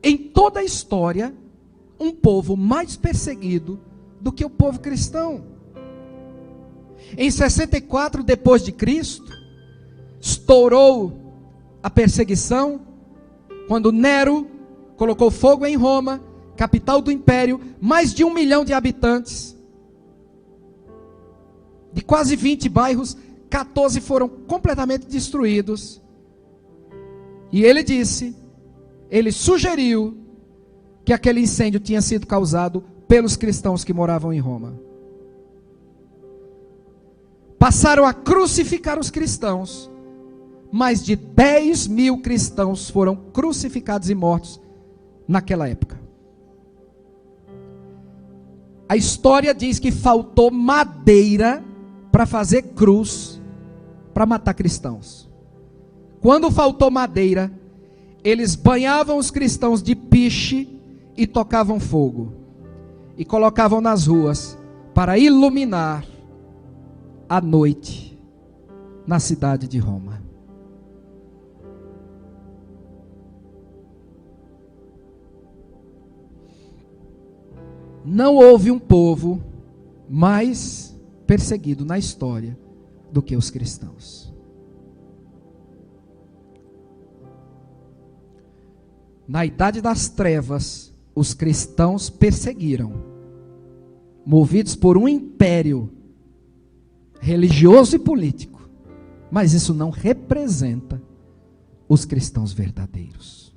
em toda a história, um povo mais perseguido do que o povo cristão. Em 64 depois de Cristo, estourou a perseguição, quando Nero colocou fogo em Roma, capital do império, mais de 1 milhão de habitantes, de quase 20 bairros, 14 foram completamente destruídos. E ele sugeriu que aquele incêndio tinha sido causado pelos cristãos que moravam em Roma. Passaram a crucificar os cristãos. Mais de 10 mil cristãos foram crucificados e mortos naquela época. A história diz que faltou madeira para fazer cruz para matar cristãos. Quando faltou madeira, eles banhavam os cristãos de piche e tocavam fogo e colocavam nas ruas para iluminar a noite na cidade de Roma. Não houve um povo mais perseguido na história do que os cristãos. Na idade das trevas, os cristãos perseguiram, movidos por um império religioso e político, mas isso não representa os cristãos verdadeiros.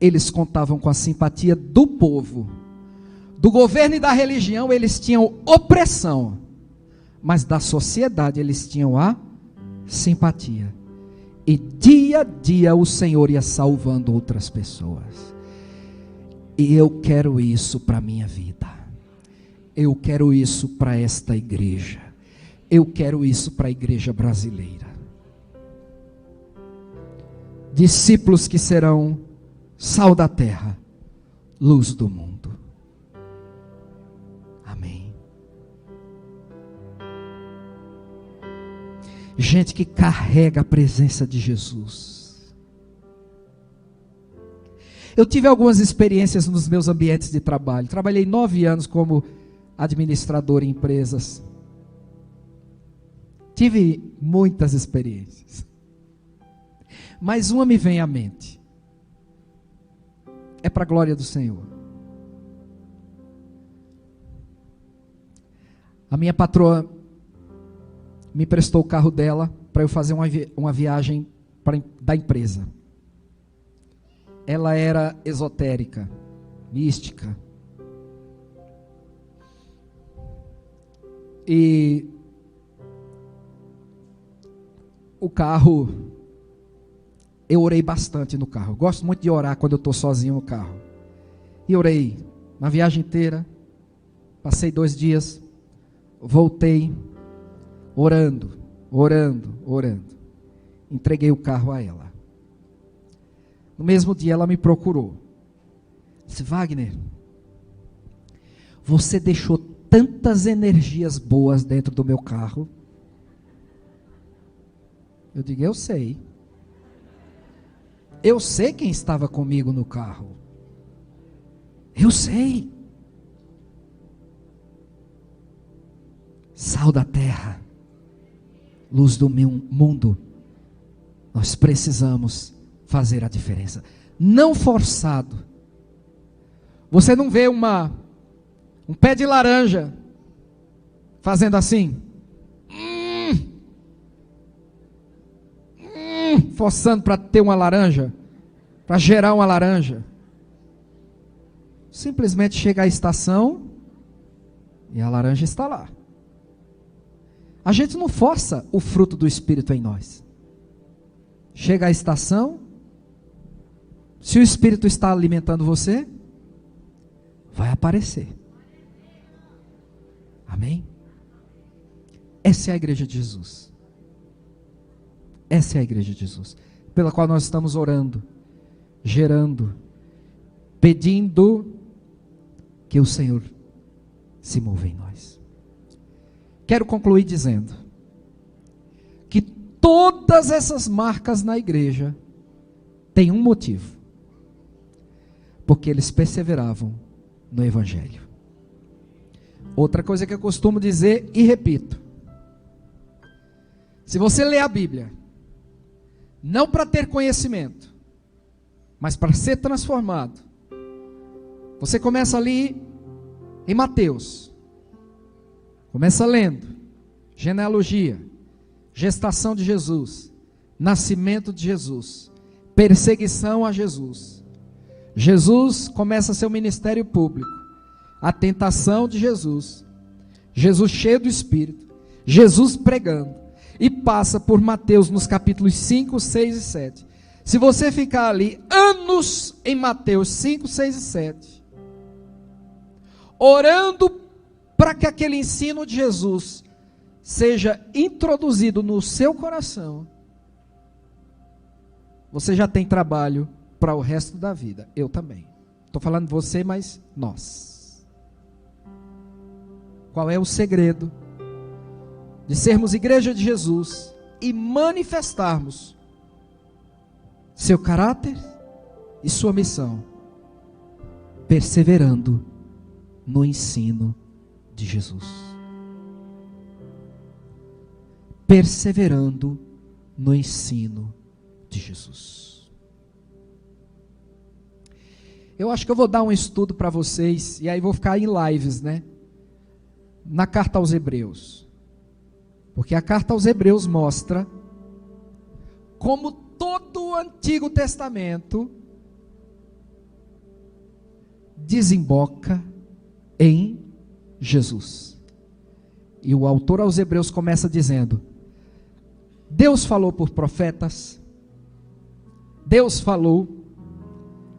Eles contavam com a simpatia do povo, do governo e da religião. Eles tinham opressão, mas da sociedade eles tinham a simpatia. E dia a dia o Senhor ia salvando outras pessoas. E eu quero isso para a minha vida. Eu quero isso para esta igreja. Eu quero isso para a igreja brasileira. Discípulos que serão sal da terra, luz do mundo. Amém. Gente que carrega a presença de Jesus. Eu tive algumas experiências nos meus ambientes de trabalho. Trabalhei 9 anos como administrador em empresas. Tive muitas experiências. Mas uma me vem à mente. É para a glória do Senhor. A minha patroa me emprestou o carro dela para eu fazer uma viagem da empresa. Ela era esotérica, mística. E o carro, eu orei bastante no carro. Eu gosto muito de orar quando eu estou sozinho no carro. E orei uma viagem inteira. Passei 2 dias. Voltei. Orando. Entreguei o carro a ela. No mesmo dia ela me procurou. Disse: Wagner, você deixou tantas energias boas dentro do meu carro. Eu digo: eu sei. Eu sei quem estava comigo no carro. Eu sei. Sal da terra, luz do meu mundo. Nós precisamos fazer a diferença. Não forçado. Você não vê um pé de laranja fazendo assim. forçando para ter uma laranja, para gerar uma laranja. Simplesmente chega a estação e a laranja está lá. A gente não força o fruto do Espírito em nós. Chega a estação, se o Espírito está alimentando você, vai aparecer. Amém? Essa é a igreja de Jesus. Essa é a igreja de Jesus, pela qual nós estamos orando, gerando, pedindo que o Senhor se mova em nós. Quero concluir dizendo que todas essas marcas na igreja têm um motivo: porque eles perseveravam no Evangelho. Outra coisa que eu costumo dizer e repito: se você lê a Bíblia, não para ter conhecimento, mas para ser transformado, você começa ali em Mateus, começa lendo genealogia, gestação de Jesus, nascimento de Jesus, perseguição a Jesus. Jesus começa seu ministério público, a tentação de Jesus, Jesus cheio do Espírito, Jesus pregando, e passa por Mateus nos capítulos 5, 6 e 7. Se você ficar ali anos em Mateus 5, 6 e 7, orando para que aquele ensino de Jesus seja introduzido no seu coração, você já tem trabalho para o resto da vida. Eu também. Estou falando de você, mas nós. Qual é o segredo de sermos igreja de Jesus e manifestarmos seu caráter e sua missão, perseverando no ensino de Jesus? Perseverando no ensino de Jesus. Eu acho que eu vou dar um estudo para vocês, e aí vou ficar em lives, né? Na carta aos Hebreus. Porque a carta aos Hebreus mostra como todo o Antigo Testamento desemboca em Jesus. E o autor aos Hebreus começa dizendo: Deus falou por profetas, Deus falou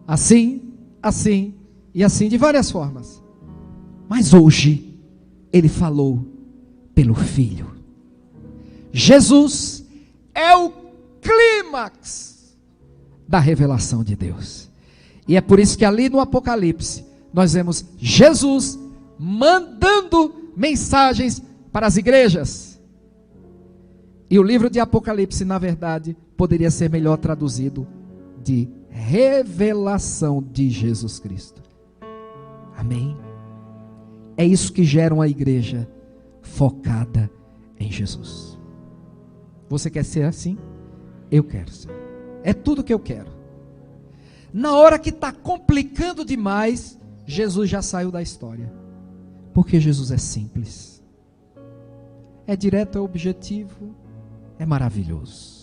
assim, assim e assim, de várias formas. Mas hoje Ele falou pelo Filho. Jesus é o clímax da revelação de Deus. E é por isso que ali no Apocalipse nós vemos Jesus mandando mensagens para as igrejas. E o livro de Apocalipse, na verdade, poderia ser melhor traduzido de revelação de Jesus Cristo. Amém? É isso que gera uma igreja focada em Jesus. Você quer ser assim? Eu quero ser. É tudo que eu quero. Na hora que está complicando demais, Jesus já saiu da história. Porque Jesus é simples, é direto, é objetivo, é maravilhoso.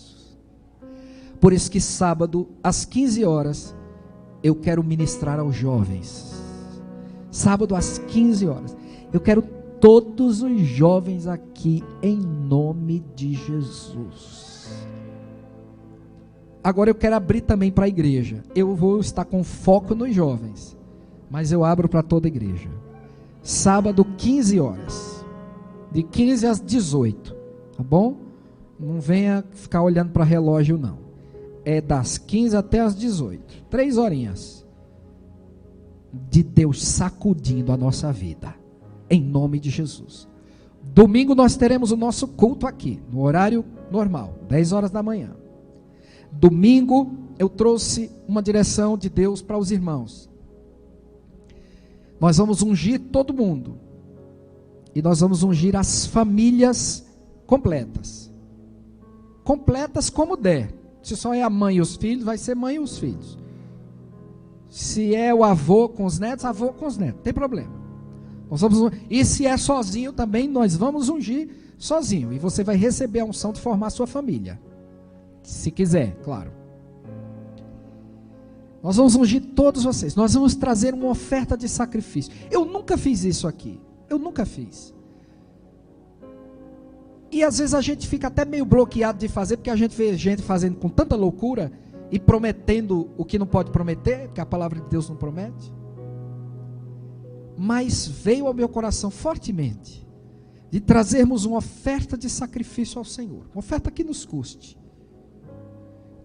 Por isso que sábado, às 15 horas, eu quero ministrar aos jovens. Sábado às 15 horas. Eu quero todos os jovens aqui, em nome de Jesus. Agora eu quero abrir também para a igreja. Eu vou estar com foco nos jovens, mas eu abro para toda a igreja. Sábado, 15 horas. De 15 às 18. Tá bom? Não venha ficar olhando para relógio, não. É das 15 até as 18. 3 horinhas. De Deus sacudindo a nossa vida. Em nome de Jesus. Domingo nós teremos o nosso culto aqui, no horário normal, 10 horas da manhã. Domingo eu trouxe uma direção de Deus para os irmãos. Nós vamos ungir todo mundo. E nós vamos ungir as famílias completas. Completas como der. Se só é a mãe e os filhos, vai ser mãe e os filhos. Se é o avô com os netos, avô com os netos, não tem problema. E se é sozinho também, nós vamos ungir sozinho. E você vai receber a unção de formar a sua família. Se quiser, claro. Nós vamos ungir todos vocês. Nós vamos trazer uma oferta de sacrifício. Eu nunca fiz isso aqui. Eu nunca fiz. E às vezes a gente fica até meio bloqueado de fazer, porque a gente vê gente fazendo com tanta loucura e prometendo o que não pode prometer, porque a palavra de Deus não promete. Mas veio ao meu coração fortemente de trazermos uma oferta de sacrifício ao Senhor. Uma oferta que nos custe.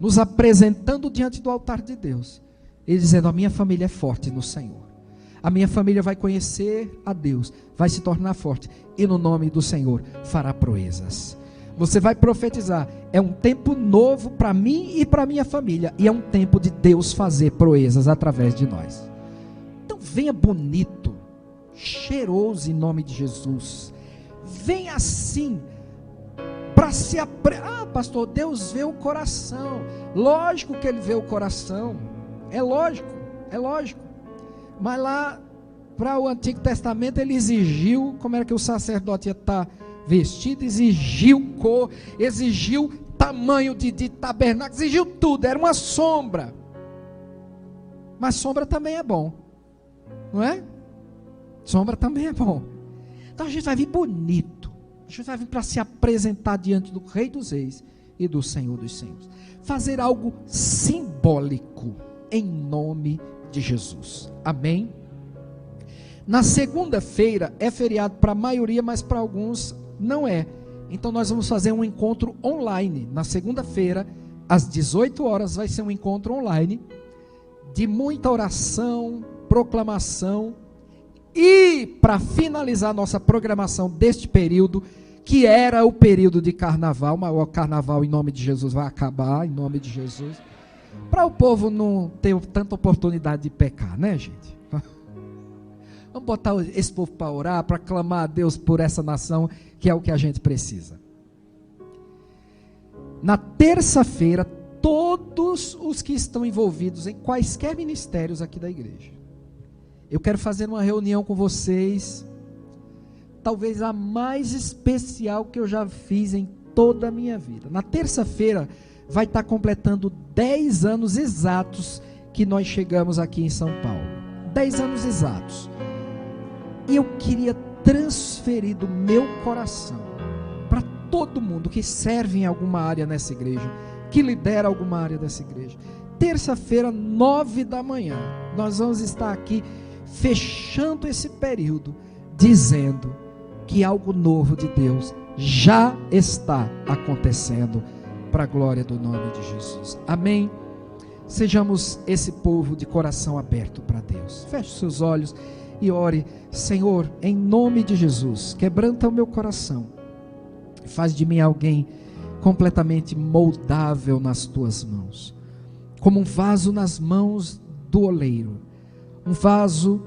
Nos apresentando diante do altar de Deus. E dizendo, a minha família é forte no Senhor. A minha família vai conhecer a Deus, vai se tornar forte. E no nome do Senhor fará proezas. Você vai profetizar. É um tempo novo para mim e para minha família. E é um tempo de Deus fazer proezas através de nós. Então venha bonito, cheiroso em nome de Jesus. Venha assim, para se pastor, Deus vê o coração. Lógico que Ele vê o coração. É lógico. Mas lá, para o Antigo Testamento, Ele exigiu, como era que o sacerdote ia estar vestido, exigiu cor, exigiu tamanho de tabernáculo, exigiu tudo, era uma sombra. Mas sombra também é bom, não é? Sombra também é bom. Então a gente vai vir bonito, a gente vai vir para se apresentar diante do Rei dos Reis e do Senhor dos Senhores, fazer algo simbólico, em nome de Jesus, amém? Na segunda-feira é feriado para a maioria, mas para alguns não é. Então nós vamos fazer um encontro online. Na segunda-feira, às 18 horas, vai ser um encontro online, de muita oração, proclamação, e para finalizar nossa programação deste período, que era o período de carnaval, mas o carnaval em nome de Jesus vai acabar, em nome de Jesus, para o povo não ter tanta oportunidade de pecar, né, gente? Vamos botar esse povo para orar, para clamar a Deus por essa nação, que é o que a gente precisa. Na terça-feira, todos os que estão envolvidos em quaisquer ministérios aqui da igreja, eu quero fazer uma reunião com vocês, talvez a mais especial que eu já fiz em toda a minha vida. Na terça-feira vai estar completando 10 anos exatos que nós chegamos aqui em São Paulo. 10 anos exatos. E eu queria transferir do meu coração para todo mundo que serve em alguma área nessa igreja, que lidera alguma área dessa igreja. Terça-feira, 9 da manhã, nós vamos estar aqui fechando esse período, dizendo que algo novo de Deus já está acontecendo para a glória do nome de Jesus. Amém? Sejamos esse povo de coração aberto para Deus. Feche seus olhos e ore. Senhor, em nome de Jesus, quebranta o meu coração, faz de mim alguém completamente moldável nas tuas mãos, como um vaso nas mãos do oleiro, um vaso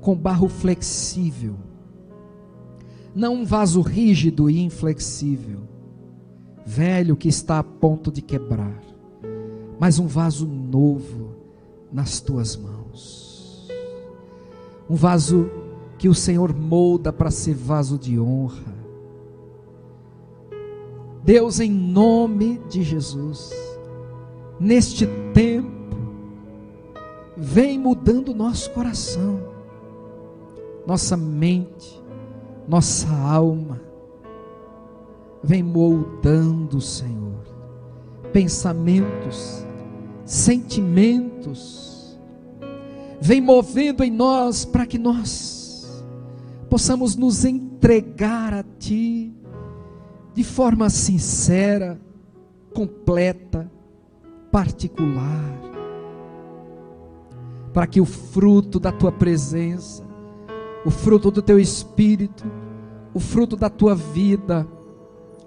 com barro flexível, não um vaso rígido e inflexível, velho que está a ponto de quebrar, mas um vaso novo nas tuas mãos, um vaso que o Senhor molda para ser vaso de honra. Deus, em nome de Jesus, neste tempo, vem mudando o nosso coração, nossa mente, nossa alma, vem moldando, Senhor, pensamentos, sentimentos, vem movendo em nós para que nós possamos nos entregar a Ti de forma sincera, completa, particular, para que o fruto da Tua presença, o fruto do Teu Espírito, o fruto da Tua vida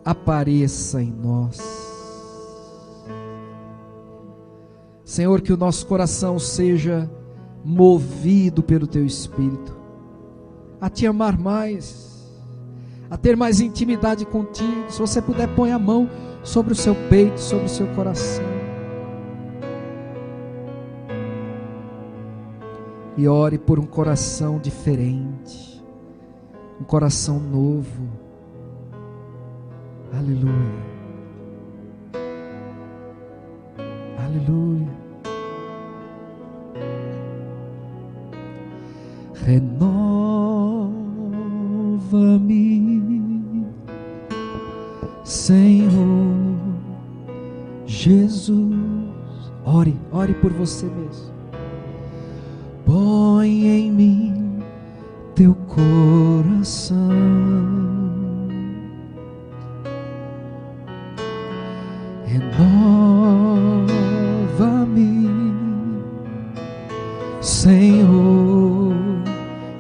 apareça em nós. Senhor, que o nosso coração seja movido pelo Teu Espírito, a Te amar mais, a ter mais intimidade contigo. Se você puder, põe a mão sobre o seu peito, sobre o seu coração, e ore por um coração diferente, um coração novo. Aleluia. Aleluia. Renova-me, Senhor Jesus. Ore por você mesmo. Põe em mim teu coração, renova-me, Senhor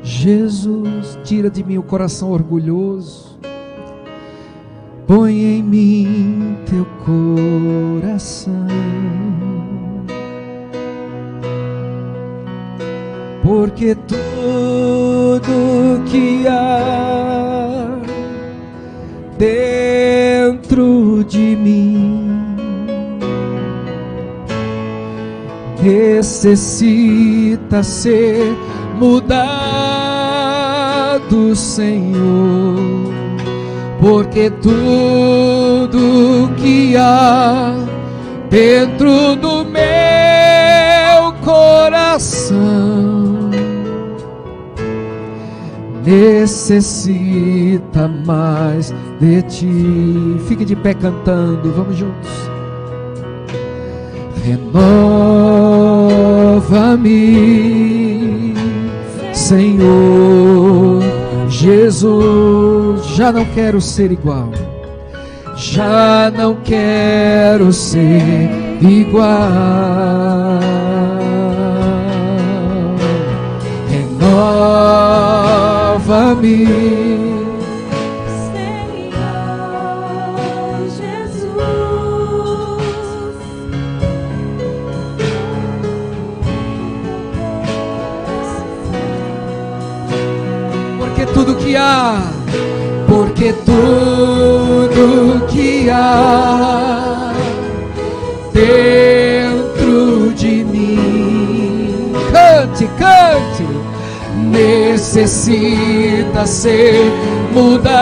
Jesus. Tira de mim o coração orgulhoso, põe em mim teu coração, porque tudo que há dentro de mim necessita ser mudado, Senhor, porque tudo que há dentro do meu coração necessita mais de ti. Fique de pé cantando, vamos juntos. Renova-me, Senhor Jesus. Já não quero ser igual, já não quero ser igual. Renova-me, Senhor Jesus. porque tudo que há dentro de mim, cante, necessita ser mudado,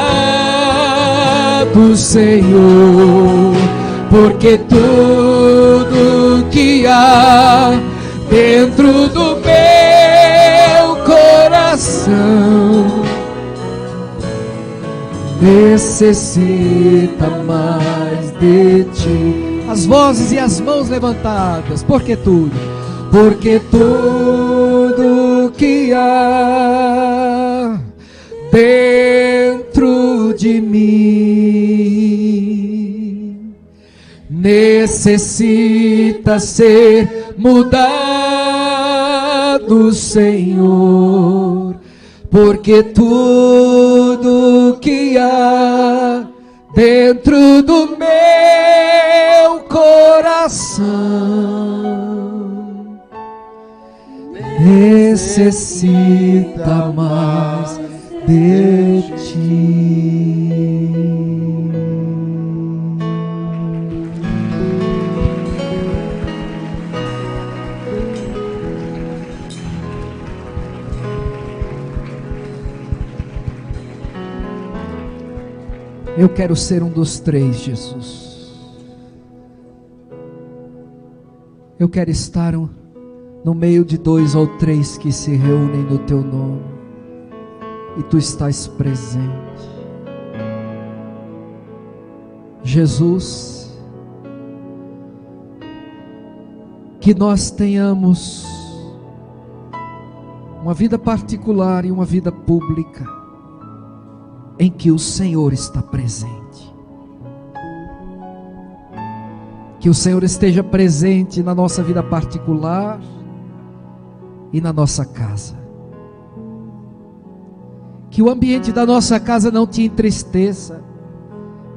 Senhor, porque tudo que há dentro do meu coração necessita mais de ti. As vozes e as mãos levantadas, porque tudo que há dentro de mim necessita ser mudado, Senhor, porque tudo que há dentro do meu coração necessita mais de ti. Eu quero ser um dos três, Jesus. Eu quero estar no meio de 2 ou 3 que se reúnem no teu nome, e tu estás presente. Jesus, que nós tenhamos uma vida particular e uma vida pública em que o Senhor está presente. Que o Senhor esteja presente na nossa vida particular e na nossa casa. Que o ambiente da nossa casa não te entristeça,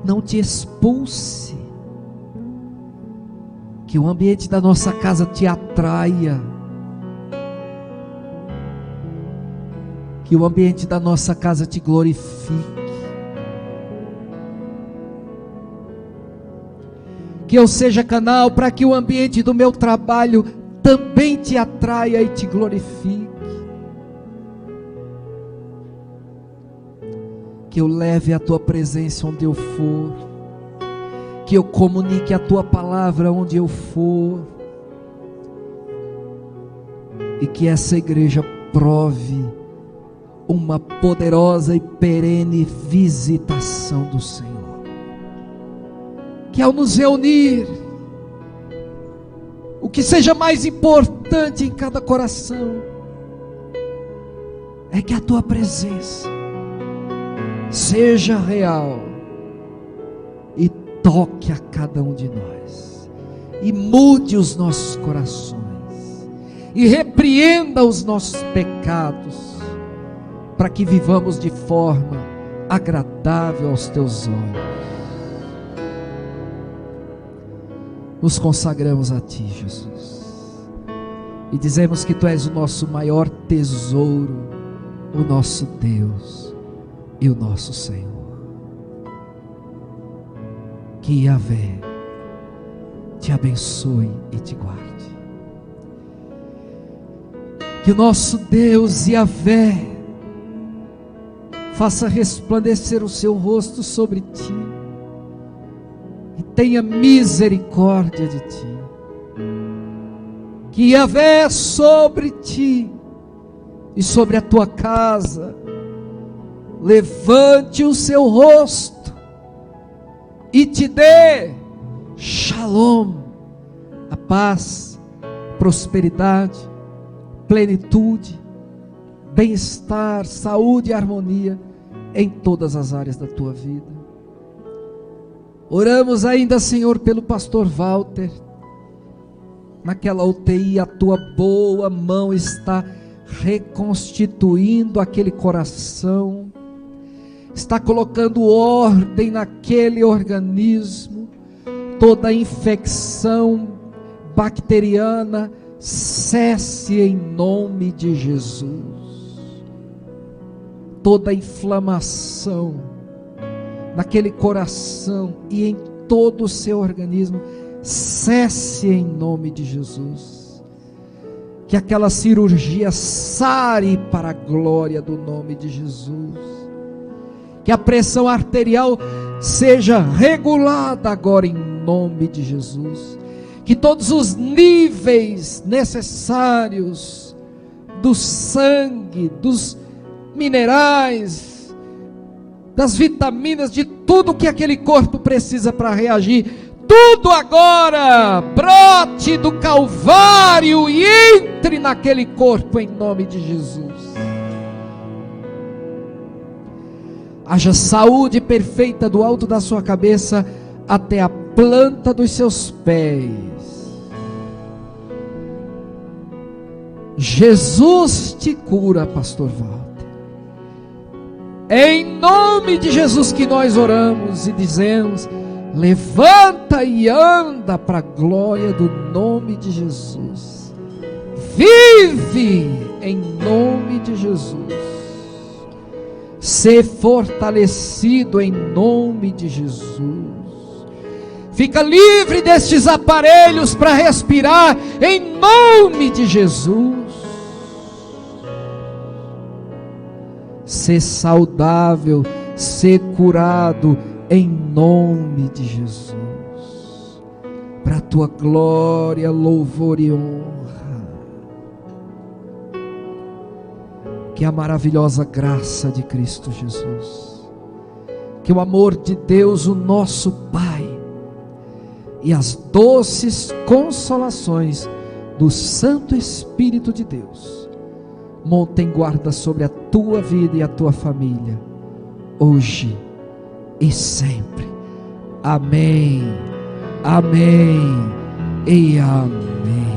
não te expulse. Que o ambiente da nossa casa te atraia. Que o ambiente da nossa casa te glorifique. Que eu seja canal para que o ambiente do meu trabalho também te atraia e te glorifique. Que eu leve a tua presença onde eu for. que eu comunique a tua palavra onde eu for, e que essa igreja prove uma poderosa e perene visitação do Senhor. Que ao nos reunir, o que seja mais importante em cada coração é que a tua presença seja real e toque a cada um de nós, e mude os nossos corações, e repreenda os nossos pecados, para que vivamos de forma agradável aos teus olhos. Nos consagramos a ti, Jesus, e dizemos que tu és o nosso maior tesouro, o nosso Deus e o nosso Senhor. Que Yahvé te abençoe e te guarde. Que o nosso Deus Yahvé faça resplandecer o seu rosto sobre ti e tenha misericórdia de ti. Que Yahvé sobre ti e sobre a tua casa levante o seu rosto e te dê Shalom, a paz, prosperidade, plenitude, bem-estar, saúde e harmonia em todas as áreas da tua vida. Oramos ainda, Senhor, pelo pastor Walter. Naquela UTI, a tua boa mão está reconstituindo aquele coração, está colocando ordem naquele organismo. Toda infecção bacteriana cesse em nome de Jesus. Toda inflamação naquele coração e em todo o seu organismo cesse em nome de Jesus. Que aquela cirurgia sare para a glória do nome de Jesus. Que a pressão arterial seja regulada agora em nome de Jesus. Que todos os níveis necessários do sangue, dos minerais, das vitaminas, de tudo que aquele corpo precisa para reagir, tudo agora brote do Calvário e entre naquele corpo em nome de Jesus. Haja saúde perfeita do alto da sua cabeça até a planta dos seus pés. Jesus te cura, pastor Walter. É em nome de Jesus que nós oramos e dizemos: levanta e anda para a glória do nome de Jesus. Vive em nome de Jesus. Ser fortalecido em nome de Jesus. Fica livre destes aparelhos para respirar em nome de Jesus. Ser saudável, ser curado em nome de Jesus. Para a tua glória, louvor e honra. Que a maravilhosa graça de Cristo Jesus, que o amor de Deus, o nosso Pai, e as doces consolações do Santo Espírito de Deus montem guarda sobre a tua vida e a tua família, hoje e sempre. Amém, amém e amém.